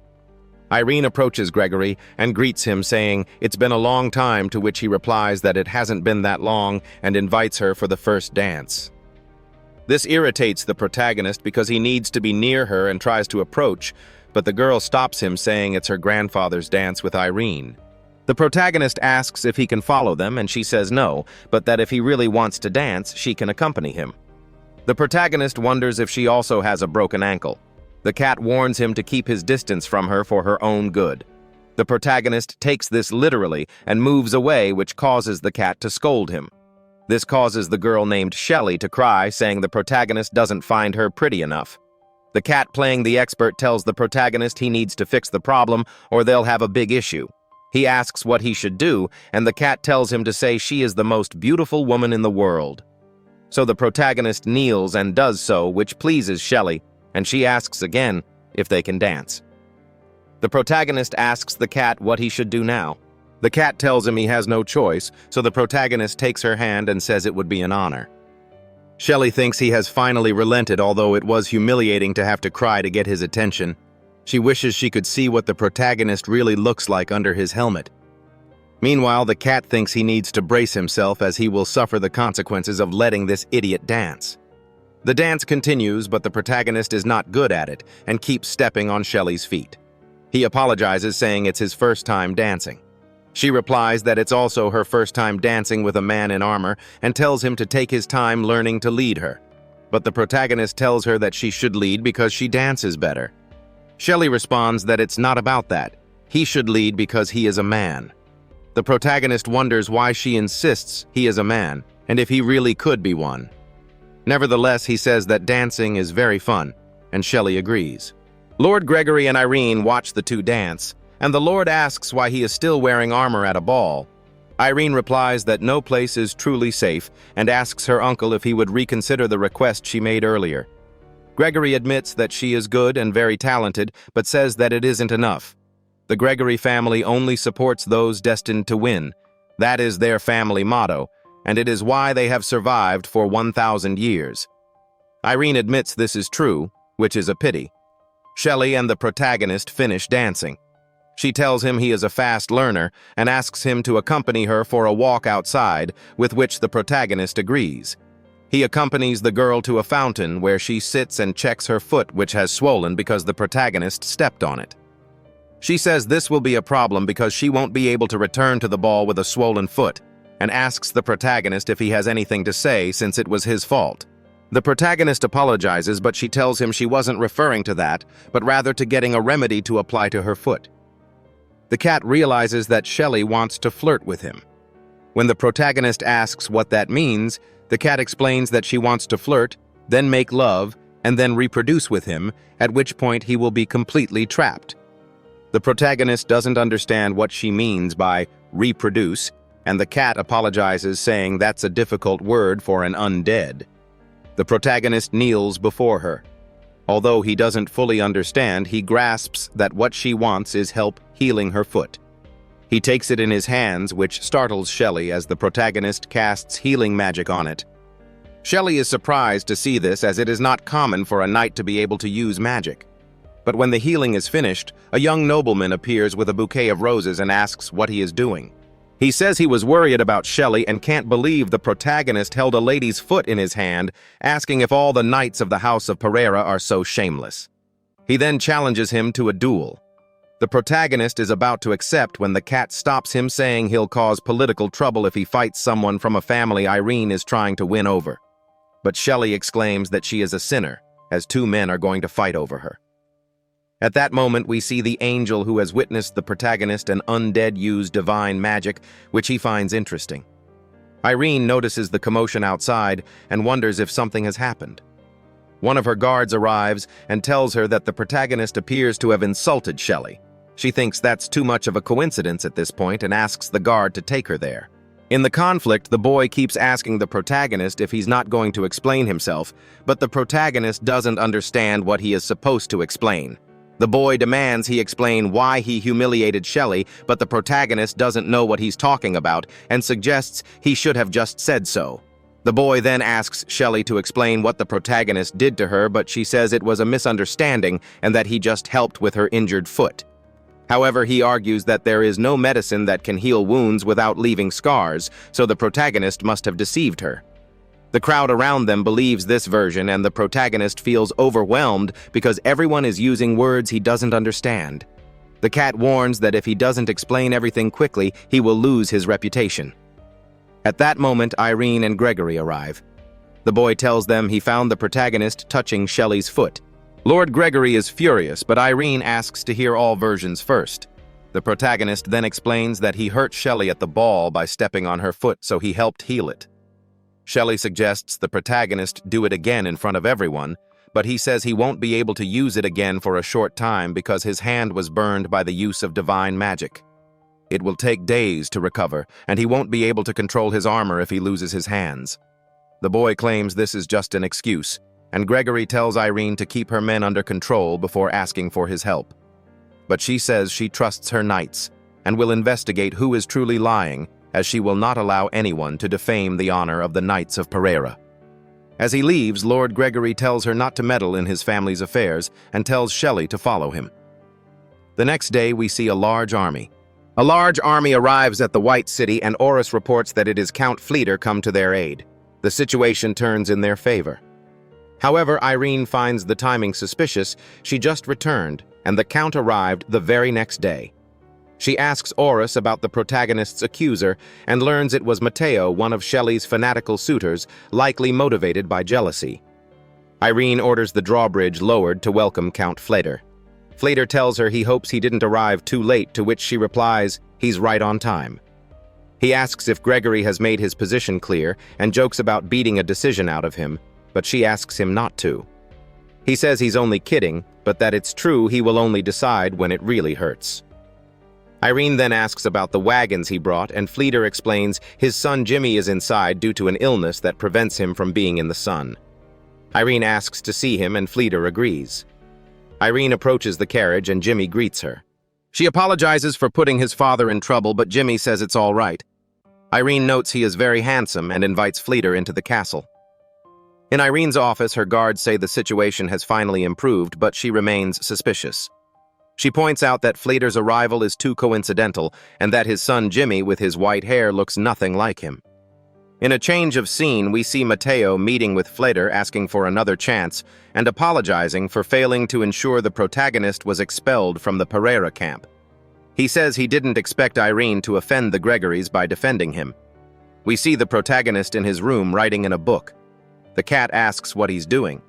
Irene approaches Gregory and greets him, saying it's been a long time, to which he replies that it hasn't been that long and invites her for the first dance. This irritates the protagonist because he needs to be near her and tries to approach, but the girl stops him, saying it's her grandfather's dance with Irene. The protagonist asks if he can follow them, and she says no, but that if he really wants to dance, she can accompany him. The protagonist wonders if she also has a broken ankle. The cat warns him to keep his distance from her for her own good. The protagonist takes this literally and moves away, which causes the cat to scold him. This causes the girl named Shelley to cry, saying the protagonist doesn't find her pretty enough. The cat, playing the expert, tells the protagonist he needs to fix the problem or they'll have a big issue. He asks what he should do, and the cat tells him to say she is the most beautiful woman in the world. So the protagonist kneels and does so, which pleases Shelley, and she asks again if they can dance. The protagonist asks the cat what he should do now. The cat tells him he has no choice, so the protagonist takes her hand and says it would be an honor. Shelley thinks he has finally relented, although it was humiliating to have to cry to get his attention. She wishes she could see what the protagonist really looks like under his helmet. Meanwhile, the cat thinks he needs to brace himself, as he will suffer the consequences of letting this idiot dance. The dance continues, but the protagonist is not good at it and keeps stepping on Shelley's feet. He apologizes, saying it's his first time dancing. She replies that it's also her first time dancing with a man in armor and tells him to take his time learning to lead her. But the protagonist tells her that she should lead because she dances better. Shelley responds that it's not about that. He should lead because he is a man. The protagonist wonders why she insists he is a man and if he really could be one. Nevertheless, he says that dancing is very fun, and Shelley agrees. Lord Gregory and Irene watch the two dance, and the Lord asks why he is still wearing armor at a ball. Irene replies that no place is truly safe and asks her uncle if he would reconsider the request she made earlier. Gregory admits that she is good and very talented, but says that it isn't enough. The Gregory family only supports those destined to win. That is their family motto, and it is why they have survived for 1,000 years. Irene admits this is true, which is a pity. Shelley and the protagonist finish dancing. She tells him he is a fast learner and asks him to accompany her for a walk outside, with which the protagonist agrees. He accompanies the girl to a fountain where she sits and checks her foot, which has swollen because the protagonist stepped on it. She says this will be a problem because she won't be able to return to the ball with a swollen foot, and asks the protagonist if he has anything to say since it was his fault. The protagonist apologizes, but she tells him she wasn't referring to that, but rather to getting a remedy to apply to her foot. The cat realizes that Shelley wants to flirt with him. When the protagonist asks what that means, the cat explains that she wants to flirt, then make love, and then reproduce with him, at which point he will be completely trapped. The protagonist doesn't understand what she means by reproduce, and the cat apologizes, saying that's a difficult word for an undead. The protagonist kneels before her. Although he doesn't fully understand, he grasps that what she wants is help healing her foot. He takes it in his hands, which startles Shelley as the protagonist casts healing magic on it. Shelley is surprised to see this, as it is not common for a knight to be able to use magic. But when the healing is finished, a young nobleman appears with a bouquet of roses and asks what he is doing. He says he was worried about Shelley and can't believe the protagonist held a lady's foot in his hand, asking if all the knights of the House of Pereira are so shameless. He then challenges him to a duel. The protagonist is about to accept when the cat stops him, saying he'll cause political trouble if he fights someone from a family Irene is trying to win over. But Shelley exclaims that she is a sinner, as two men are going to fight over her. At that moment, we see the angel who has witnessed the protagonist and undead use divine magic, which he finds interesting. Irene notices the commotion outside and wonders if something has happened. One of her guards arrives and tells her that the protagonist appears to have insulted Shelley. She thinks that's too much of a coincidence at this point and asks the guard to take her there. In the conflict, the boy keeps asking the protagonist if he's not going to explain himself, but the protagonist doesn't understand what he is supposed to explain. The boy demands he explain why he humiliated Shelley, but the protagonist doesn't know what he's talking about and suggests he should have just said so. The boy then asks Shelley to explain what the protagonist did to her, but she says it was a misunderstanding and that he just helped with her injured foot. However, he argues that there is no medicine that can heal wounds without leaving scars, so the protagonist must have deceived her. The crowd around them believes this version, and the protagonist feels overwhelmed because everyone is using words he doesn't understand. The cat warns that if he doesn't explain everything quickly, he will lose his reputation. At that moment, Irene and Gregory arrive. The boy tells them he found the protagonist touching Shelley's foot. Lord Gregory is furious, but Irene asks to hear all versions first. The protagonist then explains that he hurt Shelley at the ball by stepping on her foot, so he helped heal it. Shelley suggests the protagonist do it again in front of everyone, but he says he won't be able to use it again for a short time because his hand was burned by the use of divine magic. It will take days to recover, and he won't be able to control his armor if he loses his hands. The boy claims this is just an excuse, and Gregory tells Irene to keep her men under control before asking for his help. But she says she trusts her knights and will investigate who is truly lying, as she will not allow anyone to defame the honor of the Knights of Pereira. As he leaves, Lord Gregory tells her not to meddle in his family's affairs and tells Shelley to follow him. The next day, we see a large army. A large army arrives at the White City, and Oris reports that it is Count Frieren come to their aid. The situation turns in their favor. However, Irene finds the timing suspicious. She just returned, and the Count arrived the very next day. She asks Oris about the protagonist's accuser and learns it was Matteo, one of Shelley's fanatical suitors, likely motivated by jealousy. Irene orders the drawbridge lowered to welcome Count Frieren. Frieren tells her he hopes he didn't arrive too late, to which she replies, he's right on time. He asks if Gregory has made his position clear and jokes about beating a decision out of him, but she asks him not to. He says he's only kidding, but that it's true he will only decide when it really hurts. Irene then asks about the wagons he brought, and Frieren explains his son Jimmy is inside due to an illness that prevents him from being in the sun. Irene asks to see him, and Frieren agrees. Irene approaches the carriage, and Jimmy greets her. She apologizes for putting his father in trouble, but Jimmy says it's all right. Irene notes he is very handsome and invites Frieren into the castle. In Irene's office, her guards say the situation has finally improved, but she remains suspicious. She points out that Frieren's arrival is too coincidental and that his son Jimmy with his white hair looks nothing like him. In a change of scene, we see Matteo meeting with Frieren asking for another chance and apologizing for failing to ensure the protagonist was expelled from the Pereira camp. He says he didn't expect Irene to offend the Gregorys by defending him. We see the protagonist in his room writing in a book. The cat asks what he's doing.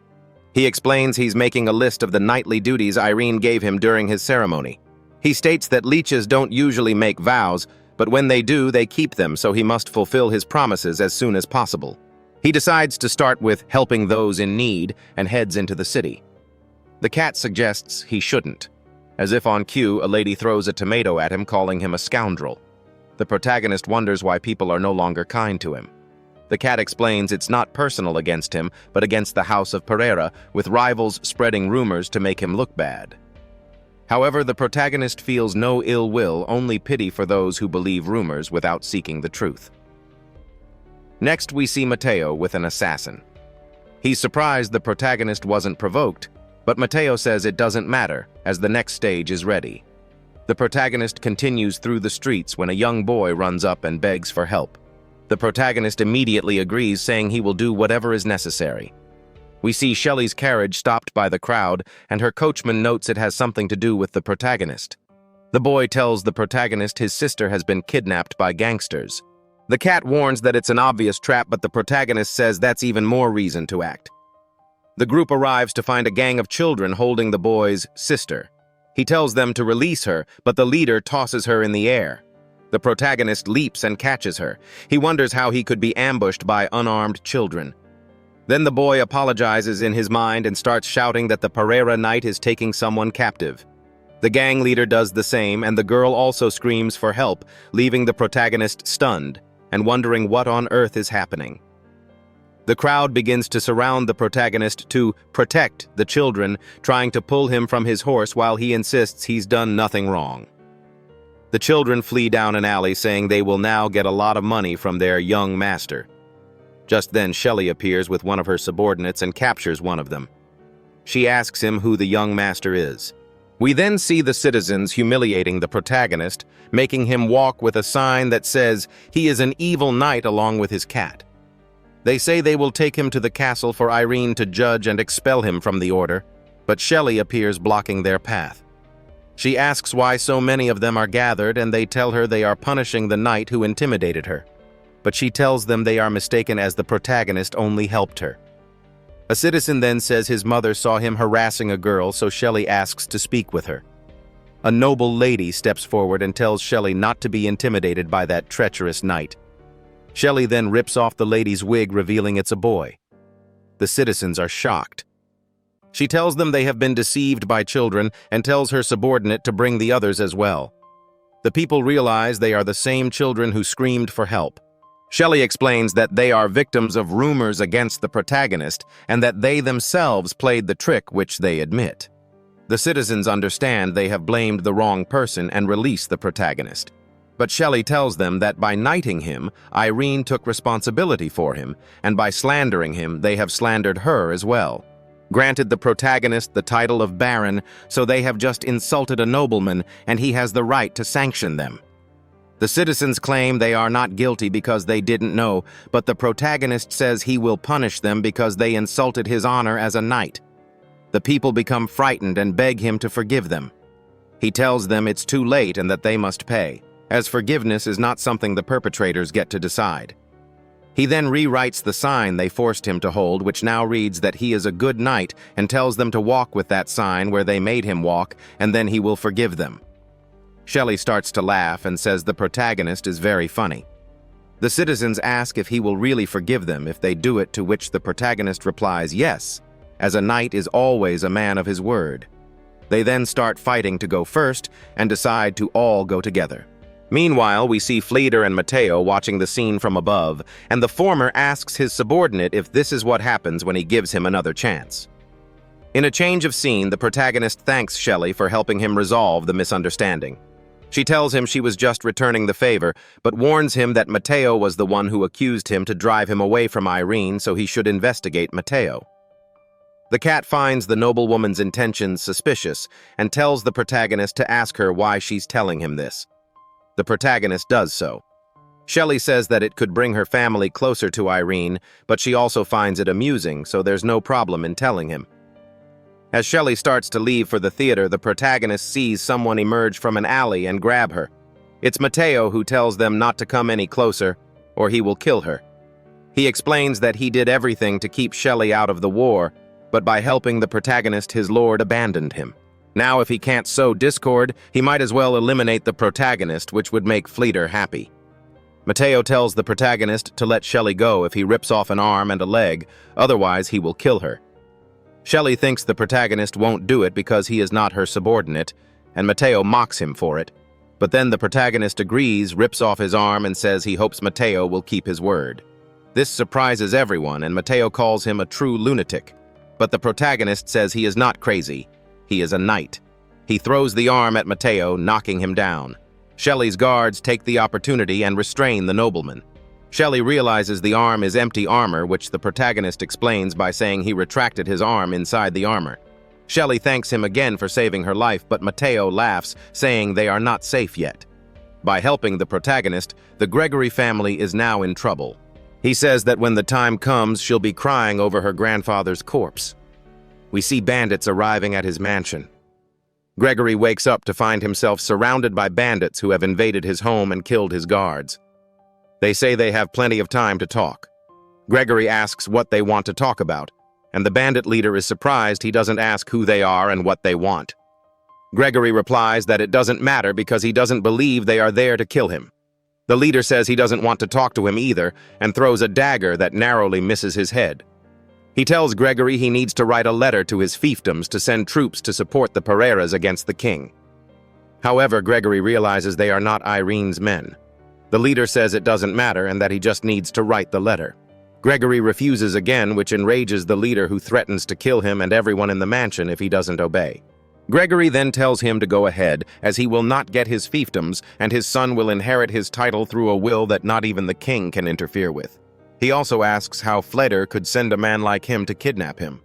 He explains he's making a list of the knightly duties Irene gave him during his ceremony. He states that leeches don't usually make vows, but when they do, they keep them, so he must fulfill his promises as soon as possible. He decides to start with helping those in need and heads into the city. The cat suggests he shouldn't. As if on cue, a lady throws a tomato at him, calling him a scoundrel. The protagonist wonders why people are no longer kind to him. The cat explains it's not personal against him, but against the House of Pereira, with rivals spreading rumors to make him look bad. However, the protagonist feels no ill will, only pity for those who believe rumors without seeking the truth. Next, we see Matteo with an assassin. He's surprised the protagonist wasn't provoked, but Matteo says it doesn't matter, as the next stage is ready. The protagonist continues through the streets when a young boy runs up and begs for help. The protagonist immediately agrees, saying he will do whatever is necessary. We see Shelley's carriage stopped by the crowd, and her coachman notes it has something to do with the protagonist. The boy tells the protagonist his sister has been kidnapped by gangsters. The cat warns that it's an obvious trap, but the protagonist says that's even more reason to act. The group arrives to find a gang of children holding the boy's sister. He tells them to release her, but the leader tosses her in the air. The protagonist leaps and catches her. He wonders how he could be ambushed by unarmed children. Then the boy apologizes in his mind and starts shouting that the Pereira knight is taking someone captive. The gang leader does the same, and the girl also screams for help, leaving the protagonist stunned and wondering what on earth is happening. The crowd begins to surround the protagonist to protect the children, trying to pull him from his horse while he insists he's done nothing wrong. The children flee down an alley, saying they will now get a lot of money from their young master. Just then, Shelley appears with one of her subordinates and captures one of them. She asks him who the young master is. We then see the citizens humiliating the protagonist, making him walk with a sign that says he is an evil knight along with his cat. They say they will take him to the castle for Irene to judge and expel him from the order, but Shelley appears blocking their path. She asks why so many of them are gathered, and they tell her they are punishing the knight who intimidated her. But she tells them they are mistaken, as the protagonist only helped her. A citizen then says his mother saw him harassing a girl, so Shelley asks to speak with her. A noble lady steps forward and tells Shelley not to be intimidated by that treacherous knight. Shelley then rips off the lady's wig, revealing it's a boy. The citizens are shocked. She tells them they have been deceived by children and tells her subordinate to bring the others as well. The people realize they are the same children who screamed for help. Shelley explains that they are victims of rumors against the protagonist and that they themselves played the trick, which they admit. The citizens understand they have blamed the wrong person and release the protagonist. But Shelley tells them that by knighting him, Irene took responsibility for him, and by slandering him, they have slandered her as well. Granted the protagonist the title of Baron, so they have just insulted a nobleman, and he has the right to sanction them. The citizens claim they are not guilty because they didn't know, but the protagonist says he will punish them because they insulted his honor as a knight. The people become frightened and beg him to forgive them. He tells them it's too late and that they must pay, as forgiveness is not something the perpetrators get to decide. He then rewrites the sign they forced him to hold, which now reads that he is a good knight, and tells them to walk with that sign where they made him walk, and then he will forgive them. Shelley starts to laugh and says the protagonist is very funny. The citizens ask if he will really forgive them if they do it, to which the protagonist replies yes, as a knight is always a man of his word. They then start fighting to go first and decide to all go together. Meanwhile, we see Frieren and Matteo watching the scene from above, and the former asks his subordinate if this is what happens when he gives him another chance. In a change of scene, the protagonist thanks Shelley for helping him resolve the misunderstanding. She tells him she was just returning the favor, but warns him that Matteo was the one who accused him to drive him away from Irene, so he should investigate Matteo. The cat finds the noblewoman's intentions suspicious and tells the protagonist to ask her why she's telling him this. The protagonist does so. Shelley says that it could bring her family closer to Irene, but she also finds it amusing, so there's no problem in telling him. As Shelley starts to leave for the theater, the protagonist sees someone emerge from an alley and grab her. It's Matteo, who tells them not to come any closer, or he will kill her. He explains that he did everything to keep Shelley out of the war, but by helping the protagonist, his lord abandoned him. Now, if he can't sow discord, he might as well eliminate the protagonist, which would make Frieren happy. Matteo tells the protagonist to let Shelley go if he rips off an arm and a leg, otherwise he will kill her. Shelley thinks the protagonist won't do it because he is not her subordinate, and Matteo mocks him for it. But then the protagonist agrees, rips off his arm, and says he hopes Matteo will keep his word. This surprises everyone, and Matteo calls him a true lunatic. But the protagonist says he is not crazy. He is a knight. He throws the arm at Matteo, knocking him down. Shelley's guards take the opportunity and restrain the nobleman. Shelley realizes the arm is empty armor, which the protagonist explains by saying he retracted his arm inside the armor. Shelley thanks him again for saving her life, but Matteo laughs, saying they are not safe yet. By helping the protagonist, the Gregory family is now in trouble. He says that when the time comes, she'll be crying over her grandfather's corpse. We see bandits arriving at his mansion. Gregory wakes up to find himself surrounded by bandits who have invaded his home and killed his guards. They say they have plenty of time to talk. Gregory asks what they want to talk about, and the bandit leader is surprised he doesn't ask who they are and what they want. Gregory replies that it doesn't matter because he doesn't believe they are there to kill him. The leader says he doesn't want to talk to him either and throws a dagger that narrowly misses his head. He tells Gregory he needs to write a letter to his fiefdoms to send troops to support the Pereiras against the king. However, Gregory realizes they are not Irene's men. The leader says it doesn't matter and that he just needs to write the letter. Gregory refuses again, which enrages the leader, who threatens to kill him and everyone in the mansion if he doesn't obey. Gregory then tells him to go ahead, as he will not get his fiefdoms and his son will inherit his title through a will that not even the king can interfere with. He also asks how Frieren could send a man like him to kidnap him.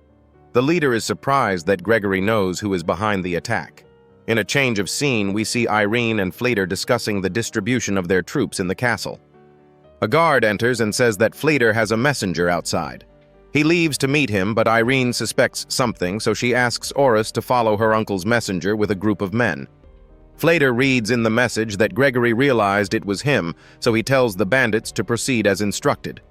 The leader is surprised that Gregory knows who is behind the attack. In a change of scene, we see Irene and Fleeter discussing the distribution of their troops in the castle. A guard enters and says that Fleeter has a messenger outside. He leaves to meet him, but Irene suspects something, so she asks Oris to follow her uncle's messenger with a group of men. Fleeter reads in the message that Gregory realized it was him, so he tells the bandits to proceed as instructed.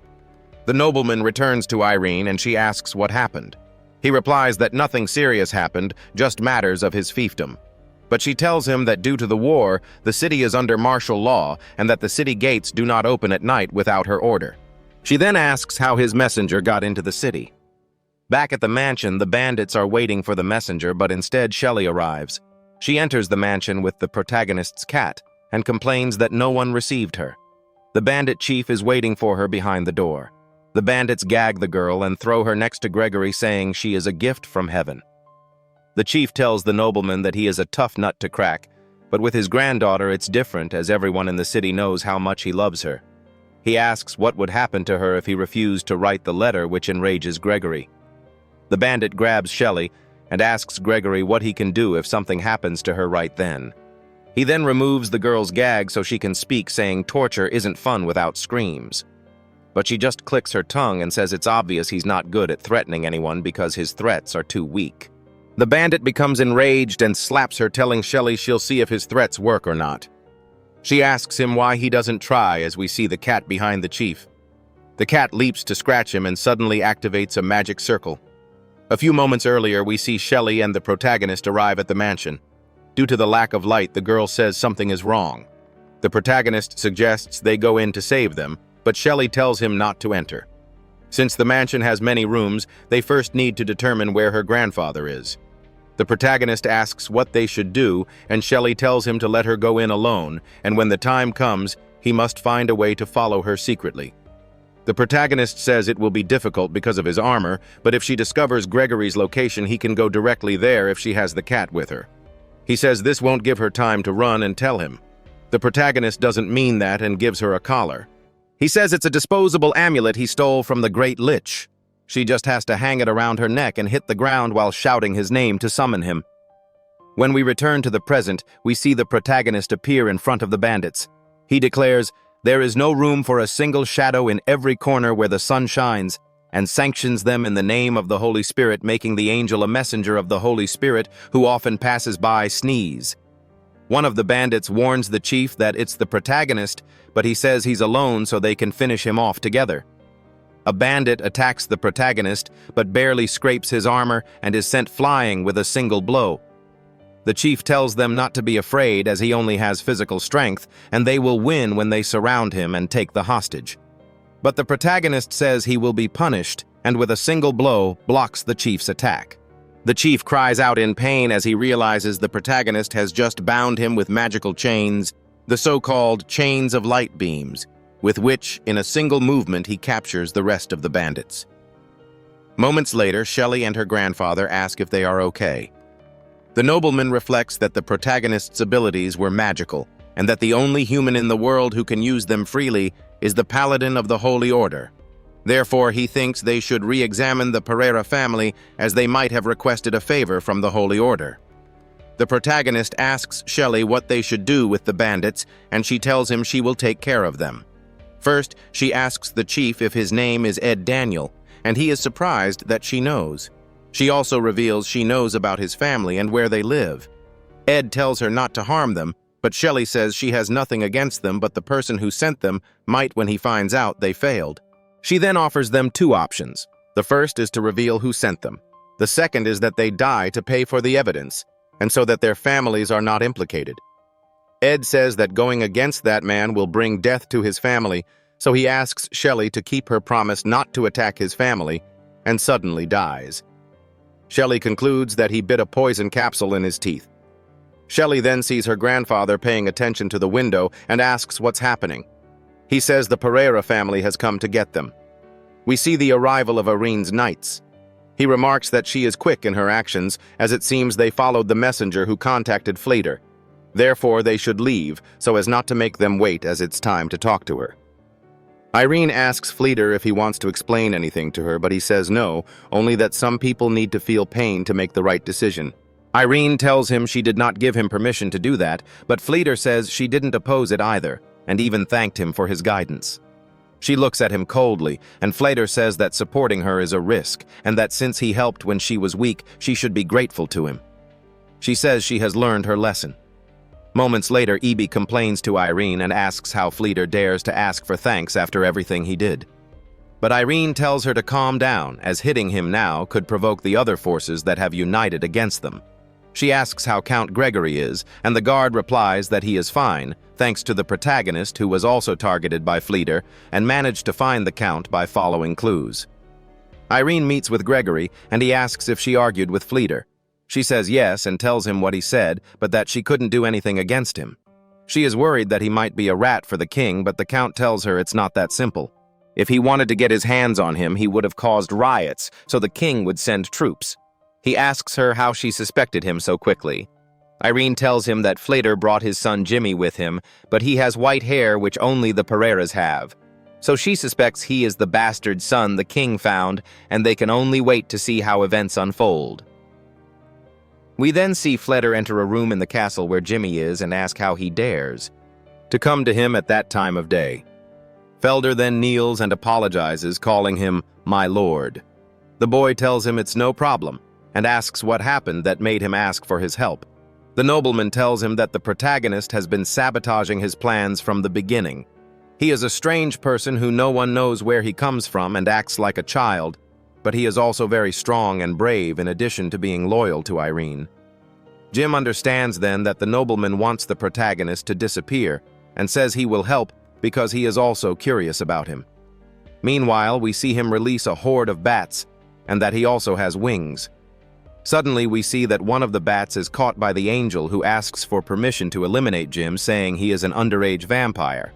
The nobleman returns to Irene and she asks what happened. He replies that nothing serious happened, just matters of his fiefdom. But she tells him that due to the war, the city is under martial law and that the city gates do not open at night without her order. She then asks how his messenger got into the city. Back at the mansion, the bandits are waiting for the messenger, but instead Shelley arrives. She enters the mansion with the protagonist's cat and complains that no one received her. The bandit chief is waiting for her behind the door. The bandits gag the girl and throw her next to Gregory, saying she is a gift from heaven. The chief tells the nobleman that he is a tough nut to crack, but with his granddaughter it's different, as everyone in the city knows how much he loves her. He asks what would happen to her if he refused to write the letter, which enrages Gregory. The bandit grabs Shelley and asks Gregory what he can do if something happens to her right then. He then removes the girl's gag so she can speak, saying torture isn't fun without screams. But she just clicks her tongue and says it's obvious he's not good at threatening anyone because his threats are too weak. The bandit becomes enraged and slaps her, telling Shelley she'll see if his threats work or not. She asks him why he doesn't try, as we see the cat behind the chief. The cat leaps to scratch him and suddenly activates a magic circle. A few moments earlier, we see Shelley and the protagonist arrive at the mansion. Due to the lack of light, the girl says something is wrong. The protagonist suggests they go in to save them, but Shelley tells him not to enter. Since the mansion has many rooms, they first need to determine where her grandfather is. The protagonist asks what they should do, and Shelley tells him to let her go in alone, and when the time comes, he must find a way to follow her secretly. The protagonist says it will be difficult because of his armor, but if she discovers Gregory's location, he can go directly there if she has the cat with her. He says this won't give her time to run and tell him. The protagonist doesn't mean that and gives her a collar. He says it's a disposable amulet he stole from the Great Lich. She just has to hang it around her neck and hit the ground while shouting his name to summon him. When we return to the present, we see the protagonist appear in front of the bandits. He declares, "There is no room for a single shadow in every corner where the sun shines," and sanctions them in the name of the Holy Spirit, making the angel a messenger of the Holy Spirit who often passes by sneeze. One of the bandits warns the chief that it's the protagonist, but he says he's alone so they can finish him off together. A bandit attacks the protagonist, but barely scrapes his armor and is sent flying with a single blow. The chief tells them not to be afraid, as he only has physical strength, and they will win when they surround him and take the hostage. But the protagonist says he will be punished, and with a single blow, blocks the chief's attack. The chief cries out in pain as he realizes the protagonist has just bound him with magical chains, the so-called chains of light beams, with which, in a single movement, he captures the rest of the bandits. Moments later, Shelley and her grandfather ask if they are okay. The nobleman reflects that the protagonist's abilities were magical, and that the only human in the world who can use them freely is the paladin of the Holy Order. Therefore, he thinks they should re-examine the Pereira family, as they might have requested a favor from the Holy Order. The protagonist asks Shelley what they should do with the bandits, and she tells him she will take care of them. First, she asks the chief if his name is Ed Daniel, and he is surprised that she knows. She also reveals she knows about his family and where they live. Ed tells her not to harm them, but Shelley says she has nothing against them, but the person who sent them might when he finds out they failed. She then offers them two options. The first is to reveal who sent them. The second is that they die to pay for the evidence, and so that their families are not implicated. Ed says that going against that man will bring death to his family, so he asks Shelley to keep her promise not to attack his family, and suddenly dies. Shelley concludes that he bit a poison capsule in his teeth. Shelley then sees her grandfather paying attention to the window and asks what's happening. He says the Pereira family has come to get them. We see the arrival of Irene's knights. He remarks that she is quick in her actions, as it seems they followed the messenger who contacted Fleeter. Therefore, they should leave, so as not to make them wait, as it's time to talk to her. Irene asks Fleeter if he wants to explain anything to her, but he says no, only that some people need to feel pain to make the right decision. Irene tells him she did not give him permission to do that, but Frieren says she didn't oppose it either, and even thanked him for his guidance. She looks at him coldly, and Frieren says that supporting her is a risk, and that since he helped when she was weak, she should be grateful to him. She says she has learned her lesson. Moments later, Ibi complains to Irene and asks how Frieren dares to ask for thanks after everything he did. But Irene tells her to calm down, as hitting him now could provoke the other forces that have united against them. She asks how Count Gregory is, and the guard replies that he is fine, thanks to the protagonist who was also targeted by Frieren and managed to find the Count by following clues. Irene meets with Gregory, and he asks if she argued with Frieren. She says yes and tells him what he said, but that she couldn't do anything against him. She is worried that he might be a rat for the king, but the Count tells her it's not that simple. If he wanted to get his hands on him, he would have caused riots, so the king would send troops. He asks her how she suspected him so quickly. Irene tells him that Frieren brought his son Jimmy with him, but he has white hair which only the Pereiras have. So she suspects he is the bastard son the king found, and they can only wait to see how events unfold. We then see Frieren enter a room in the castle where Jimmy is and ask how he dares to come to him at that time of day. Frieren then kneels and apologizes, calling him "my lord." The boy tells him it's no problem, and asks what happened that made him ask for his help. The nobleman tells him that the protagonist has been sabotaging his plans from the beginning. He is a strange person who no one knows where he comes from and acts like a child, but he is also very strong and brave in addition to being loyal to Irene. Jim understands then that the nobleman wants the protagonist to disappear and says he will help because he is also curious about him. Meanwhile, we see him release a horde of bats and that he also has wings. Suddenly, we see that one of the bats is caught by the angel who asks for permission to eliminate Jim, saying he is an underage vampire.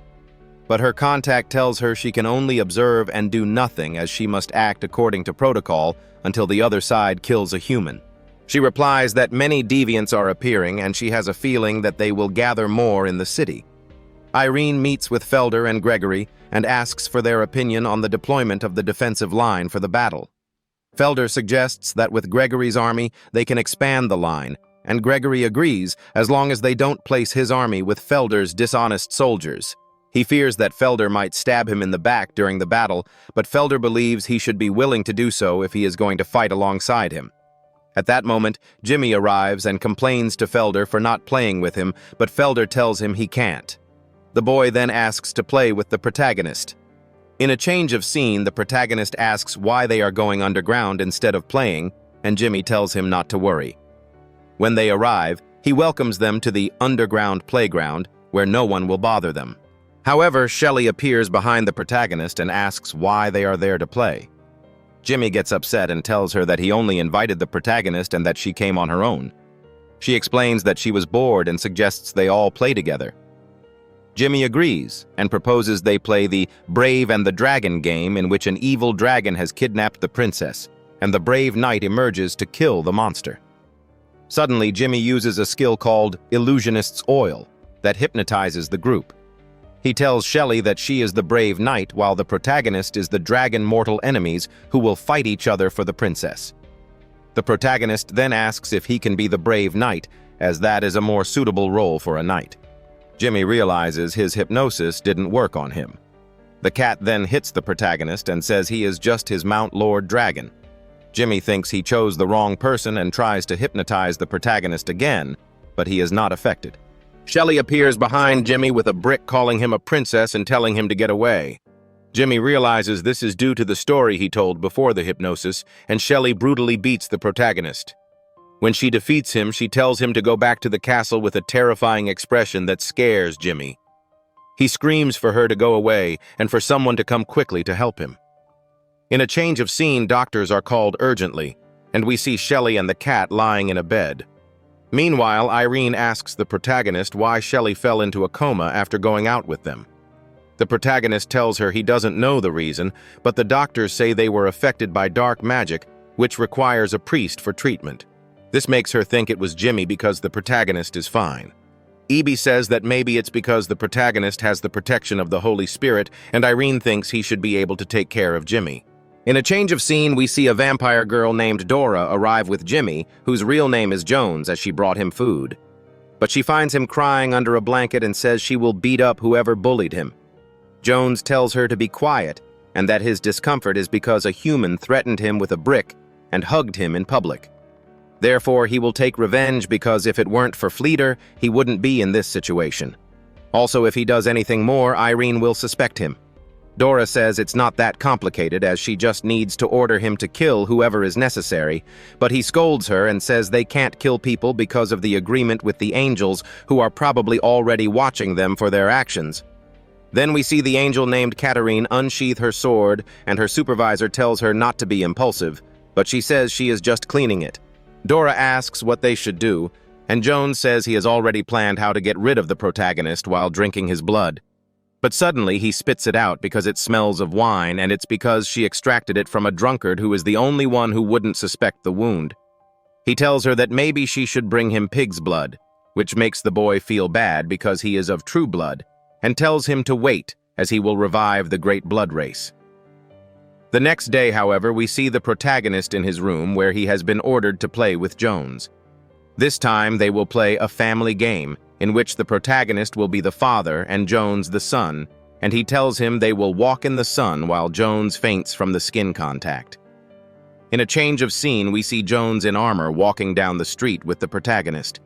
But her contact tells her she can only observe and do nothing, as she must act according to protocol until the other side kills a human. She replies that many deviants are appearing and she has a feeling that they will gather more in the city. Irene meets with Frieren and Gregory and asks for their opinion on the deployment of the defensive line for the battle. Frieren suggests that with Gregory's army, they can expand the line, and Gregory agrees as long as they don't place his army with Frieren's dishonest soldiers. He fears that Frieren might stab him in the back during the battle, but Frieren believes he should be willing to do so if he is going to fight alongside him. At that moment, Jimmy arrives and complains to Frieren for not playing with him, but Frieren tells him he can't. The boy then asks to play with the protagonist. In a change of scene, the protagonist asks why they are going underground instead of playing, and Jimmy tells him not to worry. When they arrive, he welcomes them to the underground playground, where no one will bother them. However, Shelley appears behind the protagonist and asks why they are there to play. Jimmy gets upset and tells her that he only invited the protagonist and that she came on her own. She explains that she was bored and suggests they all play together. Jimmy agrees and proposes they play the Brave and the Dragon game, in which an evil dragon has kidnapped the princess, and the brave knight emerges to kill the monster. Suddenly, Jimmy uses a skill called Illusionist's Oil that hypnotizes the group. He tells Shelley that she is the brave knight while the protagonist is the dragon mortal enemies who will fight each other for the princess. The protagonist then asks if he can be the brave knight, as that is a more suitable role for a knight. Jimmy realizes his hypnosis didn't work on him. The cat then hits the protagonist and says he is just his Mount Lord Dragon. Jimmy thinks he chose the wrong person and tries to hypnotize the protagonist again, but he is not affected. Shelley appears behind Jimmy with a brick, calling him a princess and telling him to get away. Jimmy realizes this is due to the story he told before the hypnosis, and Shelley brutally beats the protagonist. When she defeats him, she tells him to go back to the castle with a terrifying expression that scares Jimmy. He screams for her to go away and for someone to come quickly to help him. In a change of scene, doctors are called urgently, and we see Shelley and the cat lying in a bed. Meanwhile, Irene asks the protagonist why Shelley fell into a coma after going out with them. The protagonist tells her he doesn't know the reason, but the doctors say they were affected by dark magic, which requires a priest for treatment. This makes her think it was Jimmy because the protagonist is fine. Ibi says that maybe it's because the protagonist has the protection of the Holy Spirit, and Irene thinks he should be able to take care of Jimmy. In a change of scene, we see a vampire girl named Dora arrive with Jimmy, whose real name is Jones, as she brought him food. But she finds him crying under a blanket and says she will beat up whoever bullied him. Jones tells her to be quiet and that his discomfort is because a human threatened him with a brick and hugged him in public. Therefore, he will take revenge because if it weren't for Fleeter, he wouldn't be in this situation. Also, if he does anything more, Irene will suspect him. Dora says it's not that complicated, as she just needs to order him to kill whoever is necessary, but he scolds her and says they can't kill people because of the agreement with the angels, who are probably already watching them for their actions. Then we see the angel named Katarine unsheath her sword, and her supervisor tells her not to be impulsive, but she says she is just cleaning it. Dora asks what they should do, and Jones says he has already planned how to get rid of the protagonist while drinking his blood. But suddenly he spits it out because it smells of wine, and it's because she extracted it from a drunkard who is the only one who wouldn't suspect the wound. He tells her that maybe she should bring him pig's blood, which makes the boy feel bad because he is of true blood, and tells him to wait as he will revive the great blood race. The next day, however, we see the protagonist in his room where he has been ordered to play with Jones. This time they will play a family game, in which the protagonist will be the father and Jones the son, and he tells him they will walk in the sun while Jones faints from the skin contact. In a change of scene, we see Jones in armor walking down the street with the protagonist.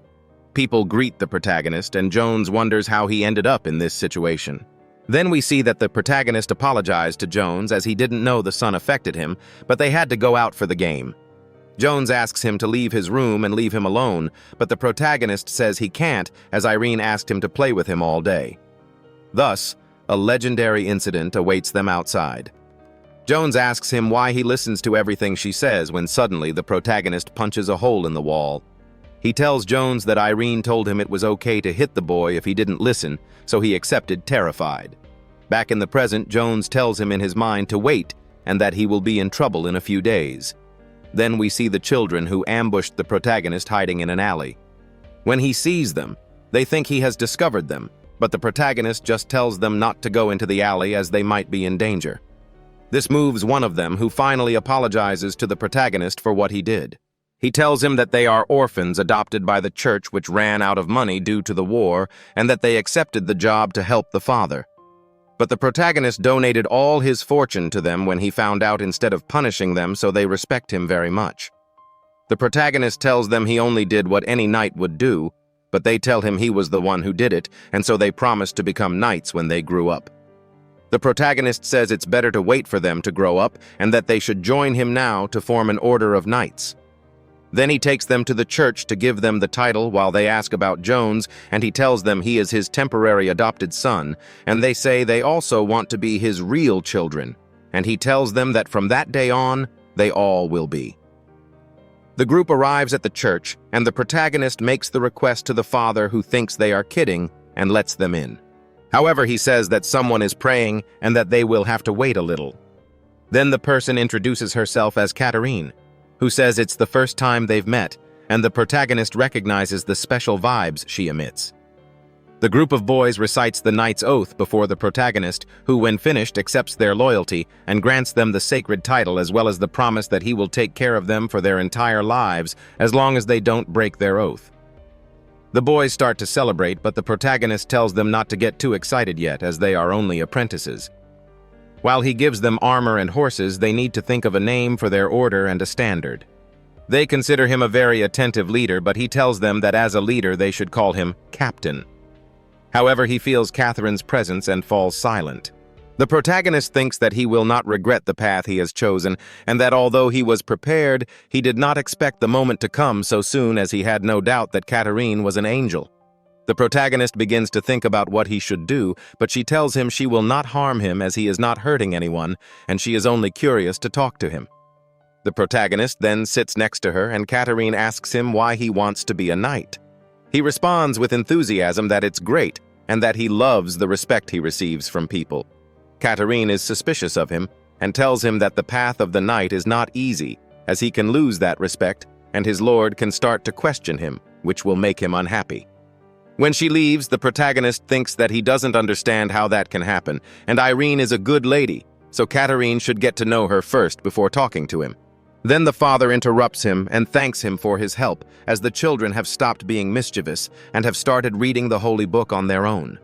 People greet the protagonist, and Jones wonders how he ended up in this situation. Then we see that the protagonist apologized to Jones as he didn't know the sun affected him, but they had to go out for the game. Jones asks him to leave his room and leave him alone, but the protagonist says he can't, as Irene asked him to play with him all day. Thus, a legendary incident awaits them outside. Jones asks him why he listens to everything she says when suddenly the protagonist punches a hole in the wall. He tells Jones that Irene told him it was okay to hit the boy if he didn't listen, so he accepted, terrified. Back in the present, Jones tells him in his mind to wait and that he will be in trouble in a few days. Then we see the children who ambushed the protagonist hiding in an alley. When he sees them, they think he has discovered them, but the protagonist just tells them not to go into the alley as they might be in danger. This moves one of them, who finally apologizes to the protagonist for what he did. He tells him that they are orphans adopted by the church which ran out of money due to the war, and that they accepted the job to help the father. But the protagonist donated all his fortune to them when he found out instead of punishing them, so they respect him very much. The protagonist tells them he only did what any knight would do, but they tell him he was the one who did it, and so they promised to become knights when they grew up. The protagonist says it's better to wait for them to grow up, and that they should join him now to form an order of knights. Then he takes them to the church to give them the title while they ask about Jones, and he tells them he is his temporary adopted son, and they say they also want to be his real children, and he tells them that from that day on, they all will be. The group arrives at the church, and the protagonist makes the request to the father, who thinks they are kidding and lets them in. However, he says that someone is praying and that they will have to wait a little. Then the person introduces herself as Katarine, who says it's the first time they've met, and the protagonist recognizes the special vibes she emits. The group of boys recites the knight's oath before the protagonist, who, when finished, accepts their loyalty and grants them the sacred title as well as the promise that he will take care of them for their entire lives as long as they don't break their oath. The boys start to celebrate, but the protagonist tells them not to get too excited yet, as they are only apprentices. While he gives them armor and horses, they need to think of a name for their order and a standard. They consider him a very attentive leader, but he tells them that as a leader they should call him Captain. However, he feels Catherine's presence and falls silent. The protagonist thinks that he will not regret the path he has chosen, and that although he was prepared, he did not expect the moment to come so soon, as he had no doubt that Katarine was an angel. The protagonist begins to think about what he should do, but she tells him she will not harm him as he is not hurting anyone, and she is only curious to talk to him. The protagonist then sits next to her, and Katarine asks him why he wants to be a knight. He responds with enthusiasm that it's great, and that he loves the respect he receives from people. Katarine is suspicious of him, and tells him that the path of the knight is not easy, as he can lose that respect, and his lord can start to question him, which will make him unhappy. When she leaves, the protagonist thinks that he doesn't understand how that can happen, and Irene is a good lady, so Katarine should get to know her first before talking to him. Then the father interrupts him and thanks him for his help, as the children have stopped being mischievous and have started reading the holy book on their own.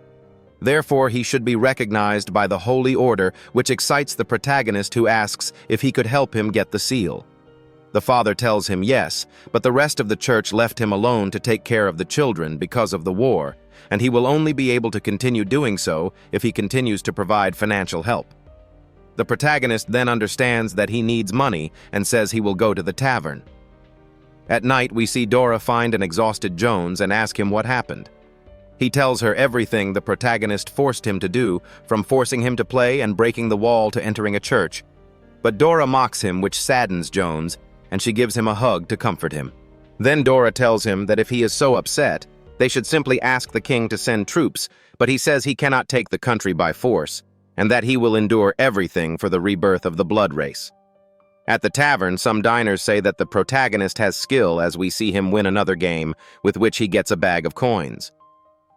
Therefore, he should be recognized by the holy order, which excites the protagonist, who asks if he could help him get the seal. The father tells him yes, but the rest of the church left him alone to take care of the children because of the war, and he will only be able to continue doing so if he continues to provide financial help. The protagonist then understands that he needs money and says he will go to the tavern. At night, we see Dora find an exhausted Jones and ask him what happened. He tells her everything the protagonist forced him to do, from forcing him to play and breaking the wall to entering a church. But Dora mocks him, which saddens Jones, and she gives him a hug to comfort him. Then Dora tells him that if he is so upset, they should simply ask the king to send troops, but he says he cannot take the country by force, and that he will endure everything for the rebirth of the blood race. At the tavern, some diners say that the protagonist has skill, as we see him win another game, with which he gets a bag of coins.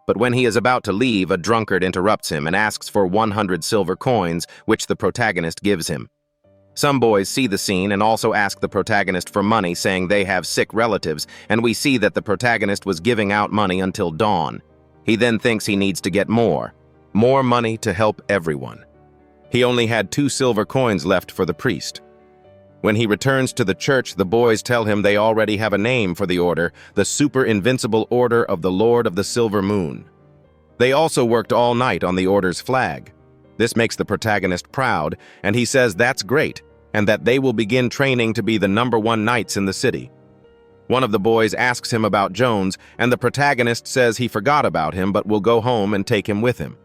But when he is about to leave, a drunkard interrupts him and asks for 100 silver coins, which the protagonist gives him. Some boys see the scene and also ask the protagonist for money, saying they have sick relatives, and we see that the protagonist was giving out money until dawn. He then thinks he needs to get more money to help everyone. He only had 2 silver coins left for the priest. When he returns to the church, the boys tell him they already have a name for the order, the Super Invincible Order of the Lord of the Silver Moon. They also worked all night on the order's flag. This makes the protagonist proud, and he says that's great, and that they will begin training to be the #1 knights in the city. One of the boys asks him about Jones, and the protagonist says he forgot about him but will go home and take him with him.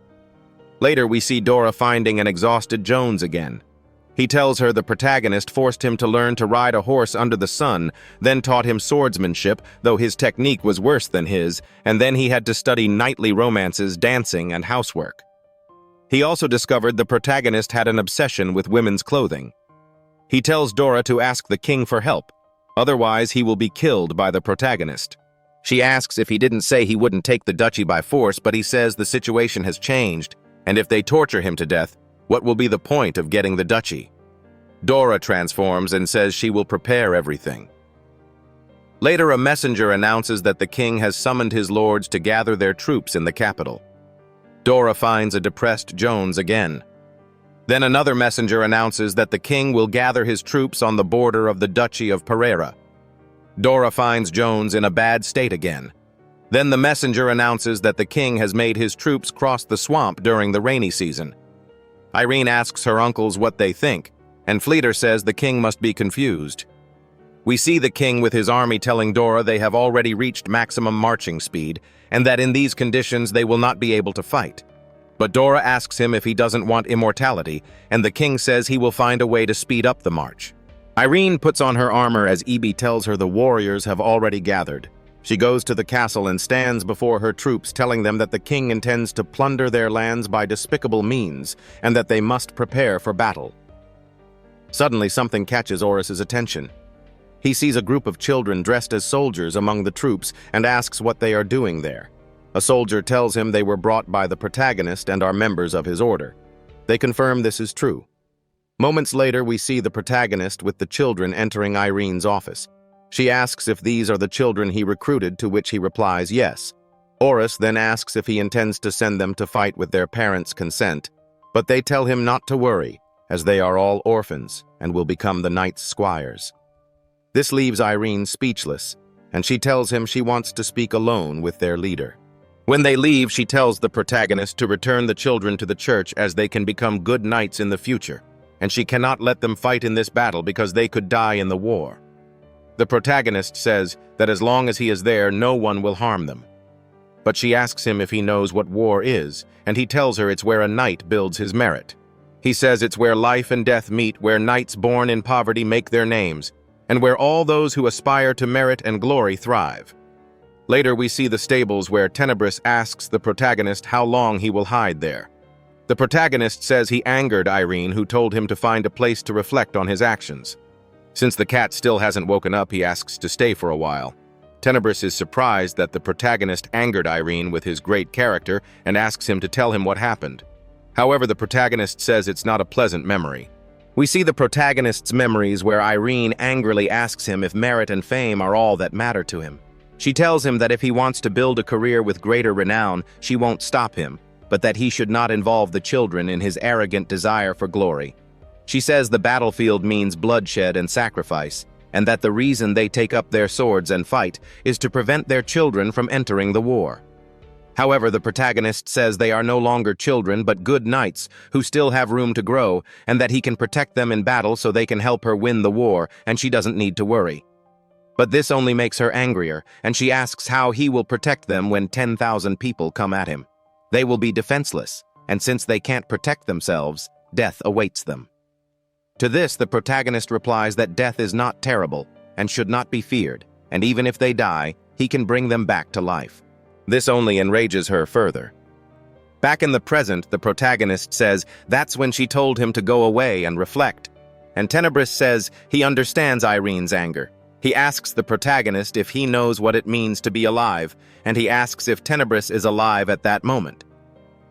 Later, we see Dora finding an exhausted Jones again. He tells her the protagonist forced him to learn to ride a horse under the sun, then taught him swordsmanship, though his technique was worse than his, and then he had to study knightly romances, dancing, and housework. He also discovered the protagonist had an obsession with women's clothing. He tells Dora to ask the king for help, otherwise he will be killed by the protagonist. She asks if he didn't say he wouldn't take the duchy by force, but he says the situation has changed, and if they torture him to death, what will be the point of getting the duchy? Dora transforms and says she will prepare everything. Later, a messenger announces that the king has summoned his lords to gather their troops in the capital. Dora finds a depressed Jones again. Then another messenger announces that the king will gather his troops on the border of the Duchy of Pereira. Dora finds Jones in a bad state again. Then the messenger announces that the king has made his troops cross the swamp during the rainy season. Irene asks her uncles what they think, and Fleeter says the king must be confused. We see the king with his army telling Dora they have already reached maximum marching speed, and that in these conditions they will not be able to fight. But Dora asks him if he doesn't want immortality, and the king says he will find a way to speed up the march. Irene puts on her armor as Ibi tells her the warriors have already gathered. She goes to the castle and stands before her troops, telling them that the king intends to plunder their lands by despicable means, and that they must prepare for battle. Suddenly, something catches Oris's attention. He sees a group of children dressed as soldiers among the troops and asks what they are doing there. A soldier tells him they were brought by the protagonist and are members of his order. They confirm this is true. Moments later, we see the protagonist with the children entering Irene's office. She asks if these are the children he recruited, to which he replies yes. Oris then asks if he intends to send them to fight with their parents' consent, but they tell him not to worry, as they are all orphans and will become the knight's squires. This leaves Irene speechless, and she tells him she wants to speak alone with their leader. When they leave, she tells the protagonist to return the children to the church, as they can become good knights in the future, and she cannot let them fight in this battle because they could die in the war. The protagonist says that as long as he is there, no one will harm them. But she asks him if he knows what war is, and he tells her it's where a knight builds his merit. He says it's where life and death meet, where knights born in poverty make their names, and where all those who aspire to merit and glory thrive. Later, we see the stables where Tenebris asks the protagonist how long he will hide there. The protagonist says he angered Irene, who told him to find a place to reflect on his actions. Since the cat still hasn't woken up, he asks to stay for a while. Tenebris is surprised that the protagonist angered Irene with his great character and asks him to tell him what happened. However, the protagonist says it's not a pleasant memory. We see the protagonist's memories where Irene angrily asks him if merit and fame are all that matter to him. She tells him that if he wants to build a career with greater renown, she won't stop him, but that he should not involve the children in his arrogant desire for glory. She says the battlefield means bloodshed and sacrifice, and that the reason they take up their swords and fight is to prevent their children from entering the war. However, the protagonist says they are no longer children but good knights who still have room to grow, and that he can protect them in battle so they can help her win the war, and she doesn't need to worry. But this only makes her angrier, and she asks how he will protect them when 10,000 people come at him. They will be defenseless, and since they can't protect themselves, death awaits them. To this, the protagonist replies that death is not terrible and should not be feared, and even if they die, he can bring them back to life. This only enrages her further. Back in the present, the protagonist says that's when she told him to go away and reflect. And Tenebris says he understands Irene's anger. He asks the protagonist if he knows what it means to be alive, and he asks if Tenebris is alive at that moment.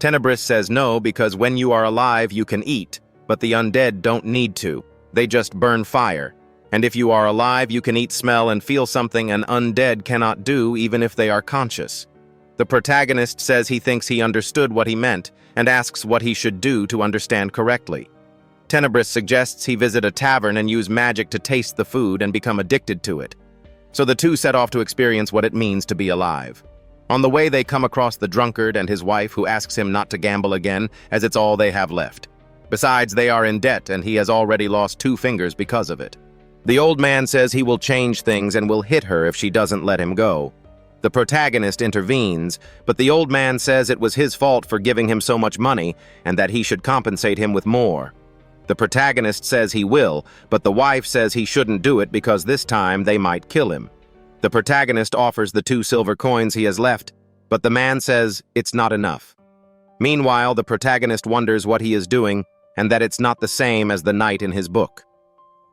Tenebris says no, because when you are alive you can eat, but the undead don't need to. They just burn fire. And if you are alive you can eat, smell, and feel something an undead cannot do even if they are conscious. The protagonist says he thinks he understood what he meant, and asks what he should do to understand correctly. Tenebris suggests he visit a tavern and use magic to taste the food and become addicted to it. So the two set off to experience what it means to be alive. On the way they come across the drunkard and his wife, who asks him not to gamble again as it's all they have left. Besides, they are in debt and he has already lost 2 fingers because of it. The old man says he will change things and will hit her if she doesn't let him go. The protagonist intervenes, but the old man says it was his fault for giving him so much money and that he should compensate him with more. The protagonist says he will, but the wife says he shouldn't do it because this time they might kill him. The protagonist offers the 2 silver coins he has left, but the man says it's not enough. Meanwhile, the protagonist wonders what he is doing and that it's not the same as the knight in his book.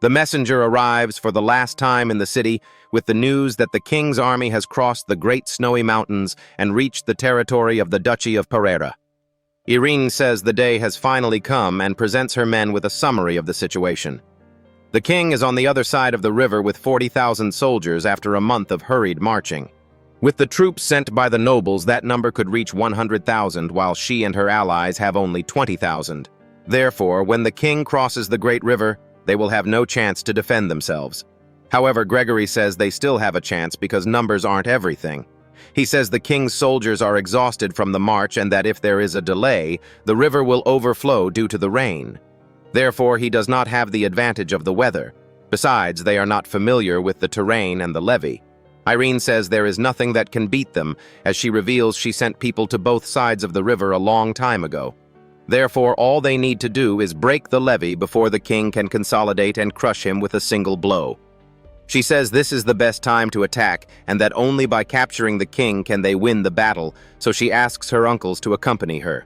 The messenger arrives for the last time in the city with the news that the king's army has crossed the great snowy mountains and reached the territory of the Duchy of Pereira. Irene says the day has finally come and presents her men with a summary of the situation. The king is on the other side of the river with 40,000 soldiers after a month of hurried marching. With the troops sent by the nobles, that number could reach 100,000, while she and her allies have only 20,000. Therefore, when the king crosses the great river, they will have no chance to defend themselves. However, Gregory says they still have a chance because numbers aren't everything. He says the king's soldiers are exhausted from the march and that if there is a delay, the river will overflow due to the rain. Therefore, he does not have the advantage of the weather. Besides, they are not familiar with the terrain and the levee. Irene says there is nothing that can beat them, as she reveals she sent people to both sides of the river a long time ago. Therefore, all they need to do is break the levee before the king can consolidate and crush him with a single blow. She says this is the best time to attack and that only by capturing the king can they win the battle, so she asks her uncles to accompany her.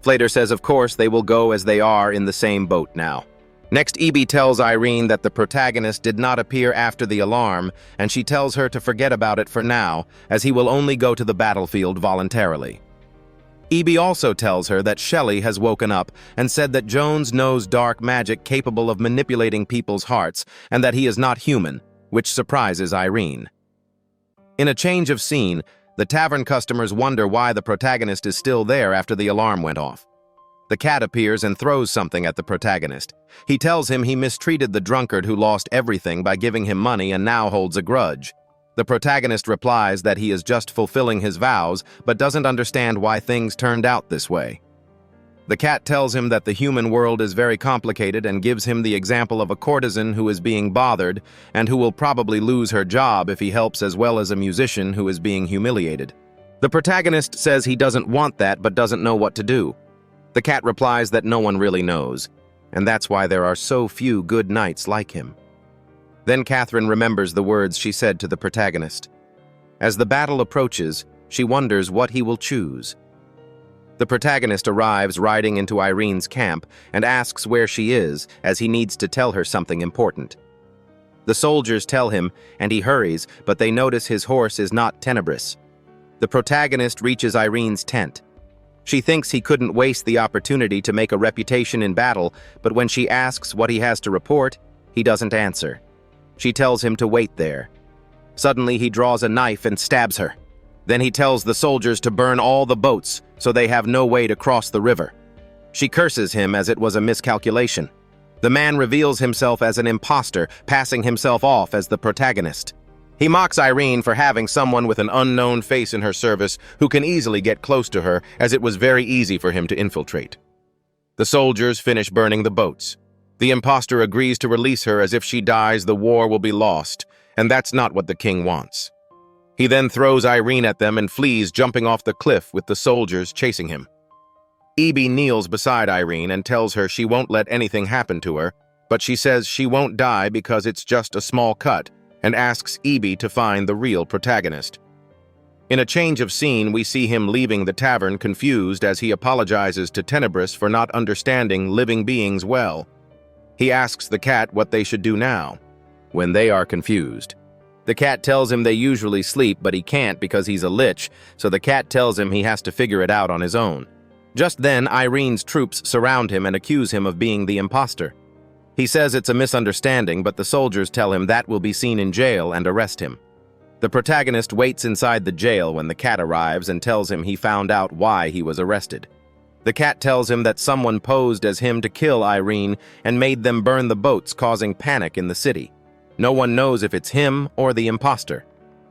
Flater says of course they will go as they are in the same boat now. Next, Ebi tells Irene that the protagonist did not appear after the alarm, and she tells her to forget about it for now, as he will only go to the battlefield voluntarily. Ebi also tells her that Shelley has woken up and said that Jones knows dark magic capable of manipulating people's hearts and that he is not human, which surprises Irene. In a change of scene, the tavern customers wonder why the protagonist is still there after the alarm went off. The cat appears and throws something at the protagonist. He tells him he mistreated the drunkard who lost everything by giving him money and now holds a grudge. The protagonist replies that he is just fulfilling his vows, but doesn't understand why things turned out this way. The cat tells him that the human world is very complicated and gives him the example of a courtesan who is being bothered and who will probably lose her job if he helps, as well as a musician who is being humiliated. The protagonist says he doesn't want that but doesn't know what to do. The cat replies that no one really knows, and that's why there are so few good knights like him. Then Catherine remembers the words she said to the protagonist. As the battle approaches, she wonders what he will choose. The protagonist arrives riding into Irene's camp and asks where she is, as he needs to tell her something important. The soldiers tell him, and he hurries, but they notice his horse is not Tenebris. The protagonist reaches Irene's tent. She thinks he couldn't waste the opportunity to make a reputation in battle, but when she asks what he has to report, he doesn't answer. She tells him to wait there. Suddenly, he draws a knife and stabs her. Then he tells the soldiers to burn all the boats so they have no way to cross the river. She curses him as it was a miscalculation. The man reveals himself as an imposter, passing himself off as the protagonist. He mocks Irene for having someone with an unknown face in her service who can easily get close to her, as it was very easy for him to infiltrate. The soldiers finish burning the boats. The imposter agrees to release her, as if she dies, the war will be lost, and that's not what the king wants. He then throws Irene at them and flees, jumping off the cliff with the soldiers chasing him. Ibi kneels beside Irene and tells her she won't let anything happen to her, but she says she won't die because it's just a small cut, and asks Ibi to find the real protagonist. In a change of scene, we see him leaving the tavern confused as he apologizes to Tenebris for not understanding living beings well. He asks the cat what they should do now, when they are confused. The cat tells him they usually sleep, but he can't because he's a lich, so the cat tells him he has to figure it out on his own. Just then, Irene's troops surround him and accuse him of being the imposter. He says it's a misunderstanding, but the soldiers tell him that will be seen in jail and arrest him. The protagonist waits inside the jail when the cat arrives and tells him he found out why he was arrested. The cat tells him that someone posed as him to kill Irene and made them burn the boats, causing panic in the city. No one knows if it's him or the imposter.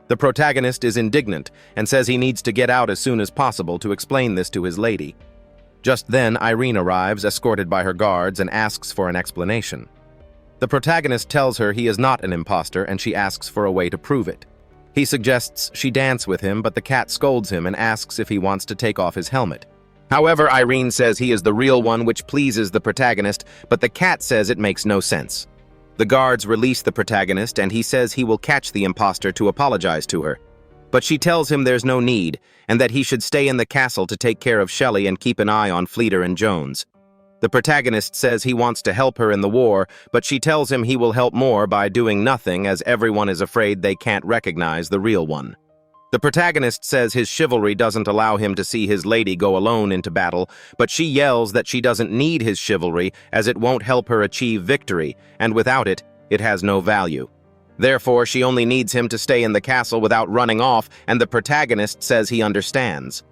The protagonist is indignant and says he needs to get out as soon as possible to explain this to his lady. Just then, Irene arrives, escorted by her guards, and asks for an explanation. The protagonist tells her he is not an imposter, and she asks for a way to prove it. He suggests she dance with him, but the cat scolds him and asks if he wants to take off his helmet. However, Irene says he is the real one, which pleases the protagonist, but the cat says it makes no sense. The guards release the protagonist, and he says he will catch the imposter to apologize to her. But she tells him there's no need, and that he should stay in the castle to take care of Shelley and keep an eye on Fleeter and Jones. The protagonist says he wants to help her in the war, but she tells him he will help more by doing nothing, as everyone is afraid they can't recognize the real one. The protagonist says his chivalry doesn't allow him to see his lady go alone into battle, but she yells that she doesn't need his chivalry as it won't help her achieve victory, and without it, it has no value. Therefore, she only needs him to stay in the castle without running off, and the protagonist says he understands.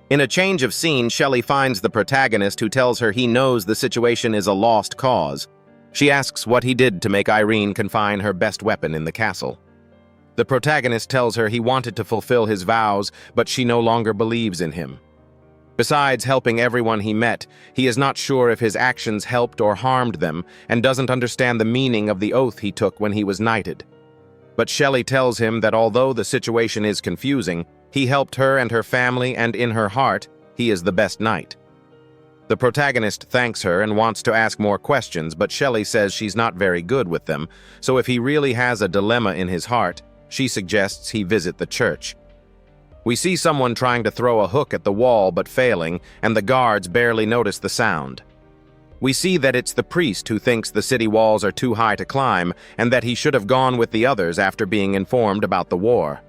In a change of scene, Shelley finds the protagonist, who tells her he knows the situation is a lost cause. She asks what he did to make Irene confine her best weapon in the castle. The protagonist tells her he wanted to fulfill his vows, but she no longer believes in him. Besides helping everyone he met, he is not sure if his actions helped or harmed them, and doesn't understand the meaning of the oath he took when he was knighted. But Shelley tells him that although the situation is confusing, he helped her and her family, and in her heart, he is the best knight. The protagonist thanks her and wants to ask more questions, but Shelley says she's not very good with them, so if he really has a dilemma in his heart, she suggests he visit the church. We see someone trying to throw a hook at the wall but failing, and the guards barely notice the sound. We see that it's the priest who thinks the city walls are too high to climb, and that he should have gone with the others after being informed about the war.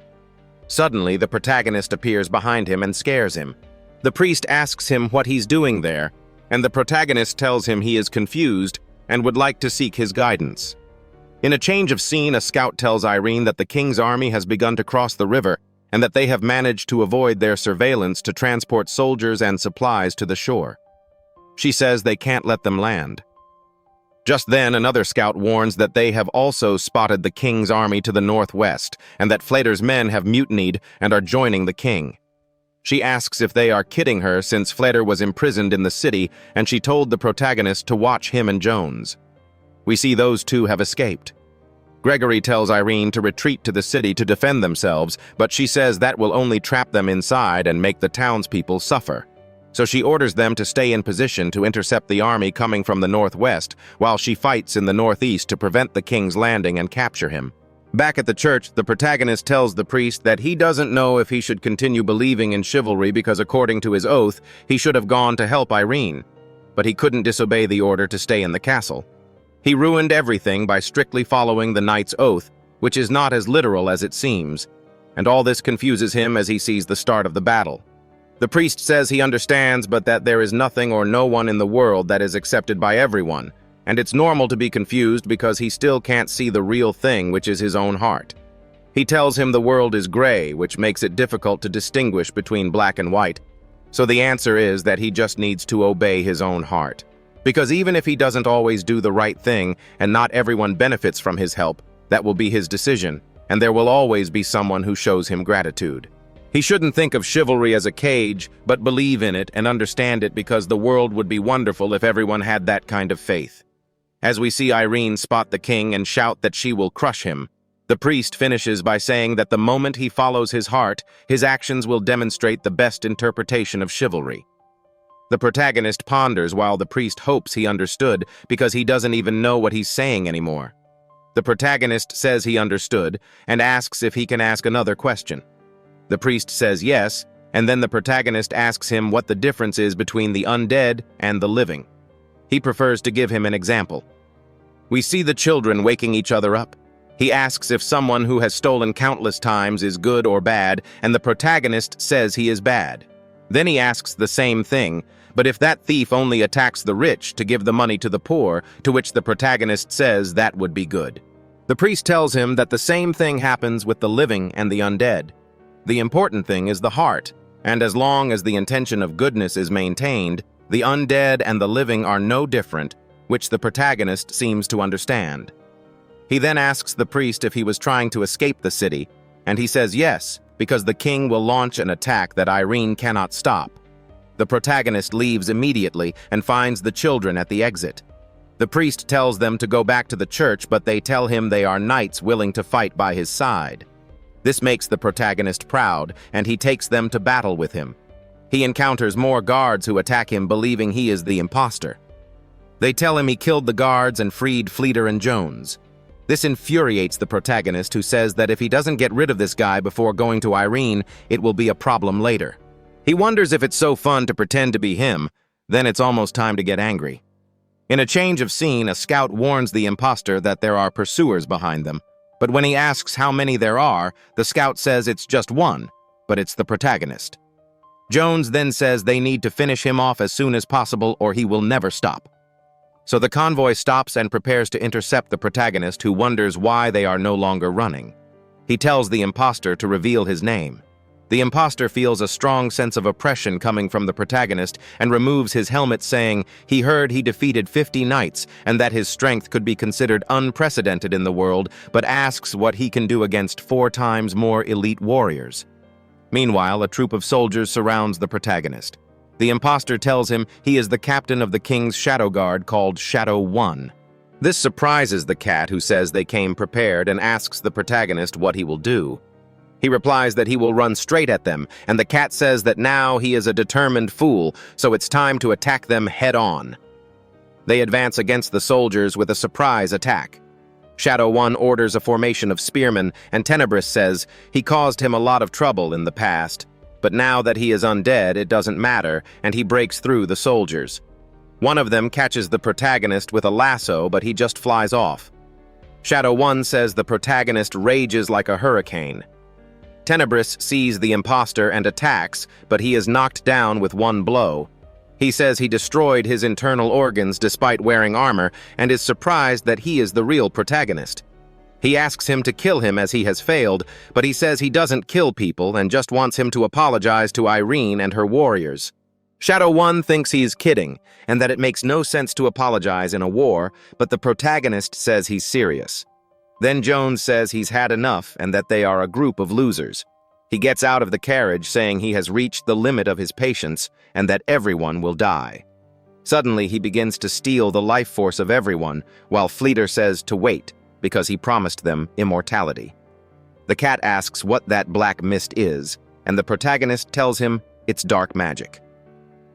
Suddenly, the protagonist appears behind him and scares him. The priest asks him what he's doing there, and the protagonist tells him he is confused and would like to seek his guidance. In a change of scene, a scout tells Irene that the king's army has begun to cross the river, and that they have managed to avoid their surveillance to transport soldiers and supplies to the shore. She says they can't let them land. Just then, another scout warns that they have also spotted the king's army to the northwest, and that Flater's men have mutinied and are joining the king. She asks if they are kidding her, since Flater was imprisoned in the city, and she told the protagonist to watch him and Jones. We see those two have escaped. Gregory tells Irene to retreat to the city to defend themselves, but she says that will only trap them inside and make the townspeople suffer. So she orders them to stay in position to intercept the army coming from the northwest, while she fights in the northeast to prevent the king's landing and capture him. Back at the church, the protagonist tells the priest that he doesn't know if he should continue believing in chivalry because, according to his oath, he should have gone to help Irene. But he couldn't disobey the order to stay in the castle. He ruined everything by strictly following the knight's oath, which is not as literal as it seems, and all this confuses him as he sees the start of the battle. The priest says he understands, but that there is nothing or no one in the world that is accepted by everyone, and it's normal to be confused because he still can't see the real thing, which is his own heart. He tells him the world is gray, which makes it difficult to distinguish between black and white. So the answer is that he just needs to obey his own heart. Because even if he doesn't always do the right thing and not everyone benefits from his help, that will be his decision, and there will always be someone who shows him gratitude. He shouldn't think of chivalry as a cage, but believe in it and understand it, because the world would be wonderful if everyone had that kind of faith. As we see Irene spot the king and shout that she will crush him, the priest finishes by saying that the moment he follows his heart, his actions will demonstrate the best interpretation of chivalry. The protagonist ponders while the priest hopes he understood, because he doesn't even know what he's saying anymore. The protagonist says he understood and asks if he can ask another question. The priest says yes, and then the protagonist asks him what the difference is between the undead and the living. He prefers to give him an example. We see the children waking each other up. He asks if someone who has stolen countless times is good or bad, and the protagonist says he is bad. Then he asks the same thing, but if that thief only attacks the rich to give the money to the poor, to which the protagonist says that would be good. The priest tells him that the same thing happens with the living and the undead. The important thing is the heart, and as long as the intention of goodness is maintained, the undead and the living are no different, which the protagonist seems to understand. He then asks the priest if he was trying to escape the city, and he says yes, because the king will launch an attack that Irene cannot stop. The protagonist leaves immediately and finds the children at the exit. The priest tells them to go back to the church, but they tell him they are knights willing to fight by his side. This makes the protagonist proud, and he takes them to battle with him. He encounters more guards who attack him, believing he is the imposter. They tell him he killed the guards and freed Frieren and Jones. This infuriates the protagonist, who says that if he doesn't get rid of this guy before going to Irene, it will be a problem later. He wonders if it's so fun to pretend to be him, then it's almost time to get angry. In a change of scene, a scout warns the imposter that there are pursuers behind them, but when he asks how many there are, the scout says it's just one, but it's the protagonist. Jones then says they need to finish him off as soon as possible or he will never stop. So the convoy stops and prepares to intercept the protagonist, who wonders why they are no longer running. He tells the imposter to reveal his name. The imposter feels a strong sense of oppression coming from the protagonist and removes his helmet, saying he heard he defeated 50 knights and that his strength could be considered unprecedented in the world, but asks what he can do against 4 times more elite warriors. Meanwhile, a troop of soldiers surrounds the protagonist. The imposter tells him he is the captain of the king's shadow guard called Shadow 1. This surprises the cat, who says they came prepared, and asks the protagonist what he will do. He replies that he will run straight at them, and the cat says that now he is a determined fool, so it's time to attack them head-on. They advance against the soldiers with a surprise attack. Shadow 1 orders a formation of spearmen, and Tenebris says he caused him a lot of trouble in the past. But now that he is undead, it doesn't matter, and he breaks through the soldiers. One of them catches the protagonist with a lasso, but he just flies off. Shadow 1 says the protagonist rages like a hurricane. Tenebris sees the imposter and attacks, but he is knocked down with one blow. He says he destroyed his internal organs despite wearing armor, and is surprised that he is the real protagonist. He asks him to kill him as he has failed, but he says he doesn't kill people and just wants him to apologize to Irene and her warriors. Shadow 1 thinks he's kidding, and that it makes no sense to apologize in a war, but the protagonist says he's serious. Then Jones says he's had enough and that they are a group of losers. He gets out of the carriage, saying he has reached the limit of his patience and that everyone will die. Suddenly, he begins to steal the life force of everyone, while Fleeter says to wait, because he promised them immortality. The cat asks what that black mist is, and the protagonist tells him it's dark magic.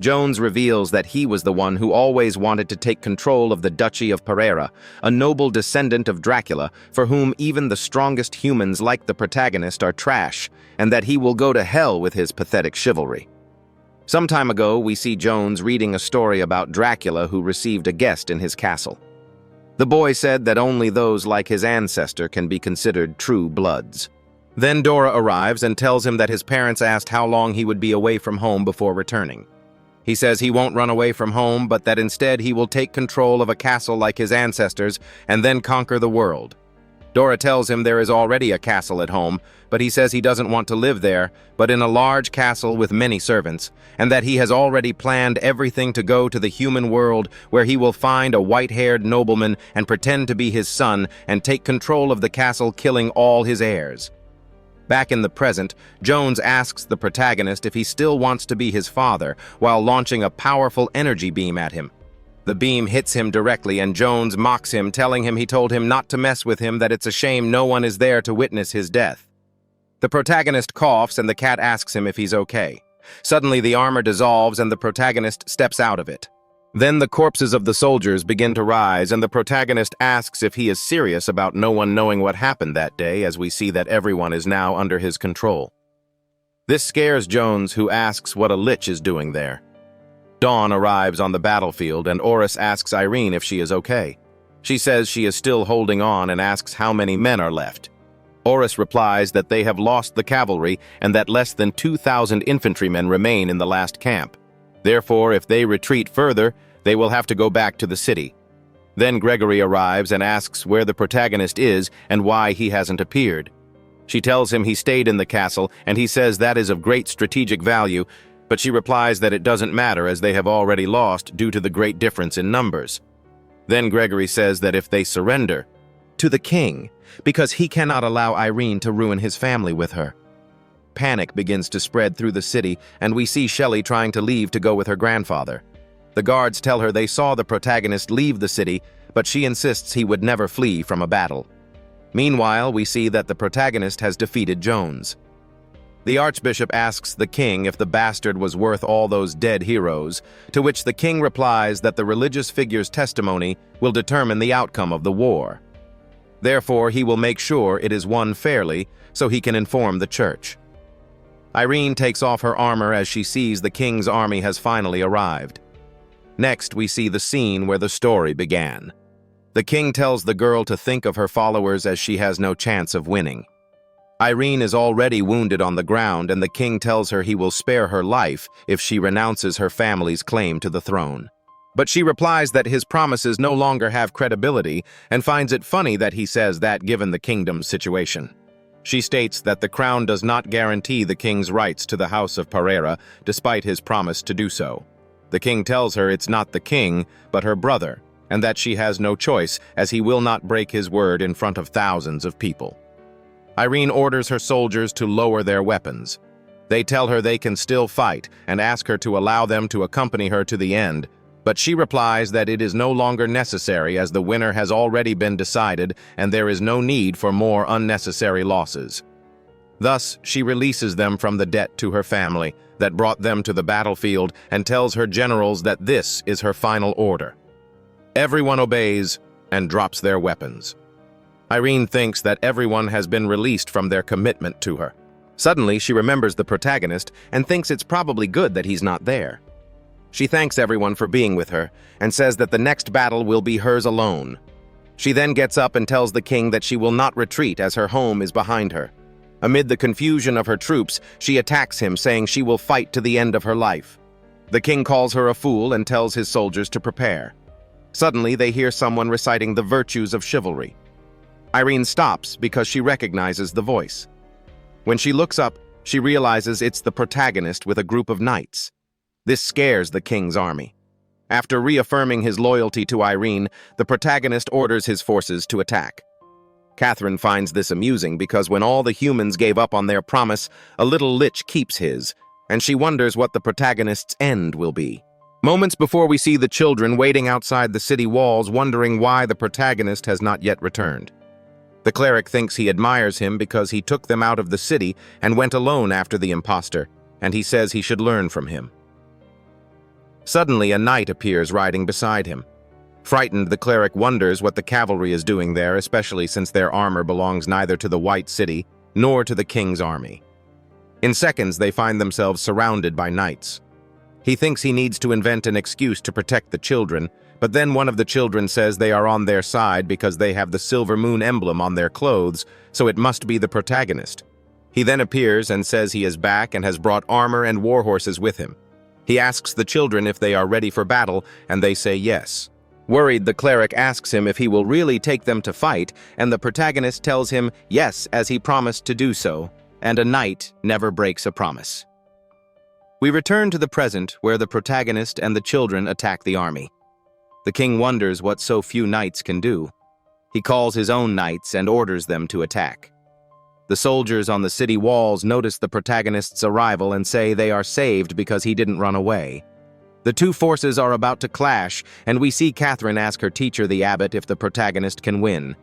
Jones reveals that he was the one who always wanted to take control of the Duchy of Pereira, a noble descendant of Dracula, for whom even the strongest humans like the protagonist are trash, and that he will go to hell with his pathetic chivalry. Some time ago, we see Jones reading a story about Dracula who received a guest in his castle. The boy said that only those like his ancestor can be considered true bloods. Then Dora arrives and tells him that his parents asked how long he would be away from home before returning. He says he won't run away from home, but that instead he will take control of a castle like his ancestors and then conquer the world. Dora tells him there is already a castle at home, but he says he doesn't want to live there, but in a large castle with many servants, and that he has already planned everything to go to the human world where he will find a white-haired nobleman and pretend to be his son and take control of the castle, killing all his heirs. Back in the present, Jones asks the protagonist if he still wants to be his father while launching a powerful energy beam at him. The beam hits him directly and Jones mocks him, telling him he told him not to mess with him, that it's a shame no one is there to witness his death. The protagonist coughs and the cat asks him if he's okay. Suddenly the armor dissolves and the protagonist steps out of it. Then the corpses of the soldiers begin to rise and the protagonist asks if he is serious about no one knowing what happened that day, as we see that everyone is now under his control. This scares Jones, who asks what a lich is doing there. Dawn arrives on the battlefield and Oris asks Irene if she is okay. She says she is still holding on and asks how many men are left. Oris replies that they have lost the cavalry and that less than 2,000 infantrymen remain in the last camp. Therefore, if they retreat further, they will have to go back to the city. Then Gregory arrives and asks where the protagonist is and why he hasn't appeared. She tells him he stayed in the castle and he says that is of great strategic value, but she replies that it doesn't matter as they have already lost due to the great difference in numbers. Then Gregory says that if they surrender to the king, because he cannot allow Irene to ruin his family with her. Panic begins to spread through the city and we see Shelley trying to leave to go with her grandfather. The guards tell her they saw the protagonist leave the city, but she insists he would never flee from a battle. Meanwhile, we see that the protagonist has defeated Jones. The archbishop asks the king if the bastard was worth all those dead heroes, to which the king replies that the religious figure's testimony will determine the outcome of the war. Therefore, he will make sure it is won fairly so he can inform the church. Irene takes off her armor as she sees the king's army has finally arrived. Next, we see the scene where the story began. The king tells the girl to think of her followers as she has no chance of winning. Irene is already wounded on the ground and the king tells her he will spare her life if she renounces her family's claim to the throne. But she replies that his promises no longer have credibility and finds it funny that he says that given the kingdom's situation. She states that the crown does not guarantee the king's rights to the house of Pereira, despite his promise to do so. The king tells her it's not the king, but her brother, and that she has no choice as he will not break his word in front of thousands of people. Irene orders her soldiers to lower their weapons. They tell her they can still fight and ask her to allow them to accompany her to the end, but she replies that it is no longer necessary as the winner has already been decided and there is no need for more unnecessary losses. Thus, she releases them from the debt to her family that brought them to the battlefield and tells her generals that this is her final order. Everyone obeys and drops their weapons. Irene thinks that everyone has been released from their commitment to her. Suddenly, she remembers the protagonist and thinks it's probably good that he's not there. She thanks everyone for being with her and says that the next battle will be hers alone. She then gets up and tells the king that she will not retreat as her home is behind her. Amid the confusion of her troops, she attacks him, saying she will fight to the end of her life. The king calls her a fool and tells his soldiers to prepare. Suddenly, they hear someone reciting the virtues of chivalry. Irene stops because she recognizes the voice. When she looks up, she realizes it's the protagonist with a group of knights. This scares the king's army. After reaffirming his loyalty to Irene, the protagonist orders his forces to attack. Catherine finds this amusing because when all the humans gave up on their promise, a little lich keeps his, and she wonders what the protagonist's end will be. Moments before we see the children waiting outside the city walls, wondering why the protagonist has not yet returned. The cleric thinks he admires him because he took them out of the city and went alone after the imposter, and he says he should learn from him. Suddenly, a knight appears riding beside him. Frightened, the cleric wonders what the cavalry is doing there, especially since their armor belongs neither to the White City nor to the king's army. In seconds, they find themselves surrounded by knights. He thinks he needs to invent an excuse to protect the children, but then one of the children says they are on their side because they have the silver moon emblem on their clothes, so it must be the protagonist. He then appears and says he is back and has brought armor and war horses with him. He asks the children if they are ready for battle, and they say yes. Worried, the cleric asks him if he will really take them to fight, and the protagonist tells him yes, as he promised to do so, and a knight never breaks a promise. We return to the present, where the protagonist and the children attack the army. The king wonders what so few knights can do. He calls his own knights and orders them to attack. The soldiers on the city walls notice the protagonist's arrival and say they are saved because he didn't run away. The two forces are about to clash, and we see Catherine ask her teacher, the abbot, if the protagonist can win.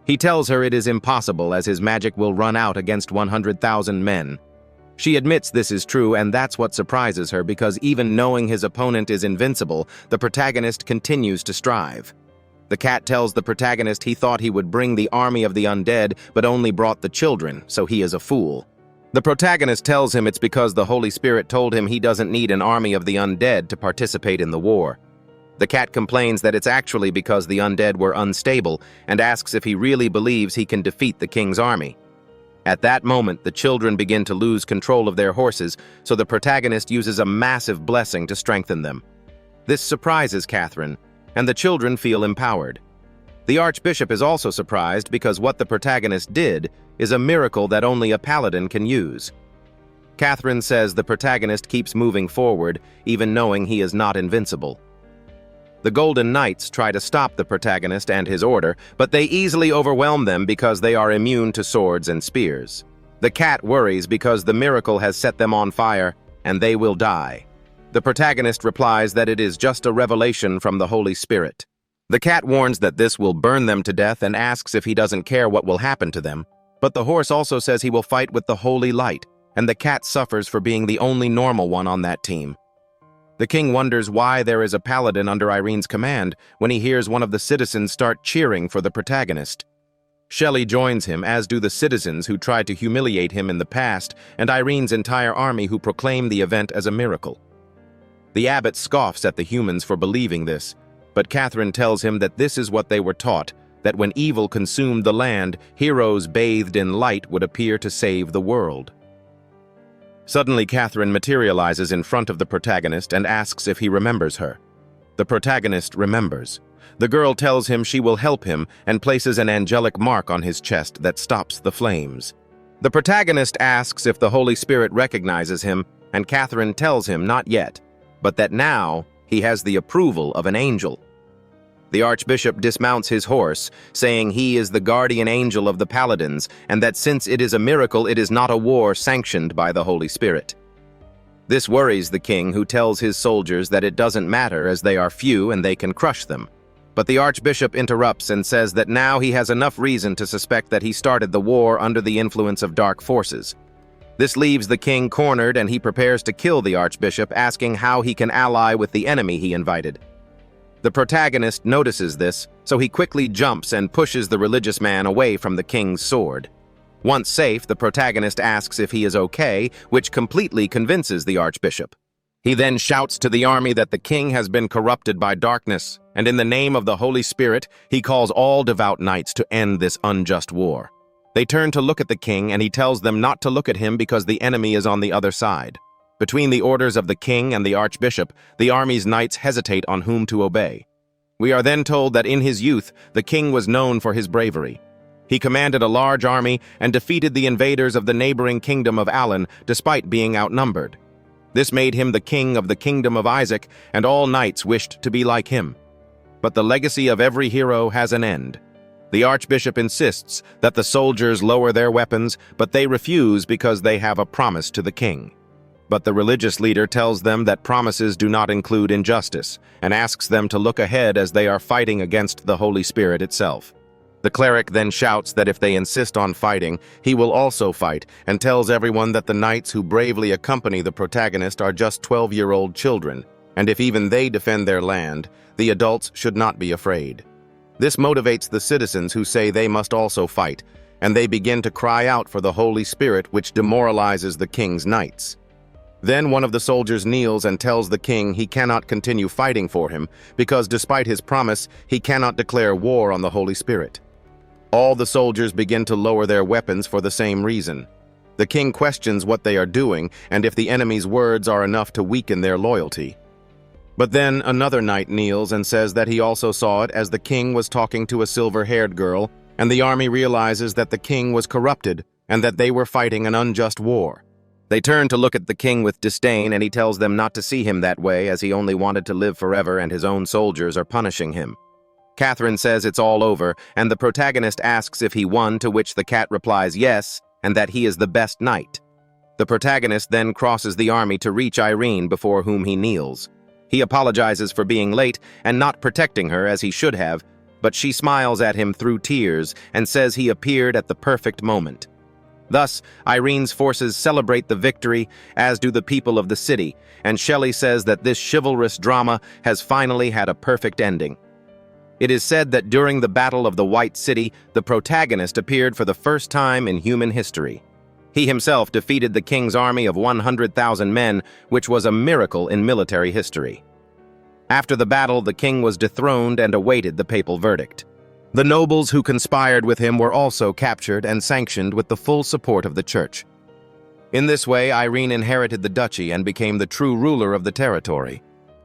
He tells her it is impossible, as his magic will run out against 100,000 men. She admits this is true, and that's what surprises her, because even knowing his opponent is invincible, the protagonist continues to strive. The cat tells the protagonist he thought he would bring the army of the undead, but only brought the children, so he is a fool. The protagonist tells him it's because the Holy Spirit told him he doesn't need an army of the undead to participate in the war. The cat complains that it's actually because the undead were unstable, and asks if he really believes he can defeat the king's army. At that moment, the children begin to lose control of their horses, so the protagonist uses a massive blessing to strengthen them. This surprises Catherine, and the children feel empowered. The archbishop is also surprised because what the protagonist did is a miracle that only a paladin can use. Catherine says the protagonist keeps moving forward, even knowing he is not invincible. The Golden Knights try to stop the protagonist and his order, but they easily overwhelm them because they are immune to swords and spears. The cat worries because the miracle has set them on fire, and they will die. The protagonist replies that it is just a revelation from the Holy Spirit. The cat warns that this will burn them to death and asks if he doesn't care what will happen to them. But the horse also says he will fight with the holy light, and the cat suffers for being the only normal one on that team. The king wonders why there is a paladin under Irene's command when he hears one of the citizens start cheering for the protagonist. Shelley joins him, as do the citizens who tried to humiliate him in the past, and Irene's entire army who proclaim the event as a miracle. The abbot scoffs at the humans for believing this, but Catherine tells him that this is what they were taught, that when evil consumed the land, heroes bathed in light would appear to save the world. Suddenly, Catherine materializes in front of the protagonist and asks if he remembers her. The protagonist remembers. The girl tells him she will help him and places an angelic mark on his chest that stops the flames. The protagonist asks if the Holy Spirit recognizes him, and Catherine tells him not yet, but that now he has the approval of an angel. The archbishop dismounts his horse, saying he is the guardian angel of the paladins, and that since it is a miracle, it is not a war sanctioned by the Holy Spirit. This worries the king, who tells his soldiers that it doesn't matter as they are few and they can crush them. But the archbishop interrupts and says that now he has enough reason to suspect that he started the war under the influence of dark forces. This leaves the king cornered, and he prepares to kill the archbishop, asking how he can ally with the enemy he invited. The protagonist notices this, so he quickly jumps and pushes the religious man away from the king's sword. Once safe, the protagonist asks if he is okay, which completely convinces the archbishop. He then shouts to the army that the king has been corrupted by darkness, and in the name of the Holy Spirit, he calls all devout knights to end this unjust war. They turn to look at the king, and he tells them not to look at him because the enemy is on the other side. Between the orders of the king and the archbishop, the army's knights hesitate on whom to obey. We are then told that in his youth, the king was known for his bravery. He commanded a large army and defeated the invaders of the neighboring kingdom of Alan despite being outnumbered. This made him the king of the kingdom of Isaac, and all knights wished to be like him. But the legacy of every hero has an end. The archbishop insists that the soldiers lower their weapons, but they refuse because they have a promise to the king. But the religious leader tells them that promises do not include injustice, and asks them to look ahead as they are fighting against the Holy Spirit itself. The cleric then shouts that if they insist on fighting, he will also fight, and tells everyone that the knights who bravely accompany the protagonist are just 12-year-old children, and if even they defend their land, the adults should not be afraid. This motivates the citizens, who say they must also fight, and they begin to cry out for the Holy Spirit, which demoralizes the king's knights. Then one of the soldiers kneels and tells the king he cannot continue fighting for him because despite his promise, he cannot declare war on the Holy Spirit. All the soldiers begin to lower their weapons for the same reason. The king questions what they are doing and if the enemy's words are enough to weaken their loyalty. But then another knight kneels and says that he also saw it as the king was talking to a silver-haired girl, and the army realizes that the king was corrupted and that they were fighting an unjust war. They turn to look at the king with disdain, and he tells them not to see him that way as he only wanted to live forever and his own soldiers are punishing him. Catherine says it's all over, and the protagonist asks if he won, to which the cat replies yes, and that he is the best knight. The protagonist then crosses the army to reach Irene, before whom he kneels. He apologizes for being late and not protecting her as he should have, but she smiles at him through tears and says he appeared at the perfect moment. Thus, Irene's forces celebrate the victory, as do the people of the city, and Shelley says that this chivalrous drama has finally had a perfect ending. It is said that during the Battle of the White City, the protagonist appeared for the first time in human history. He himself defeated the king's army of 100,000 men, which was a miracle in military history. After the battle, the king was dethroned and awaited the papal verdict. The nobles who conspired with him were also captured and sanctioned with the full support of the church. In this way, Irene inherited the duchy and became the true ruler of the territory.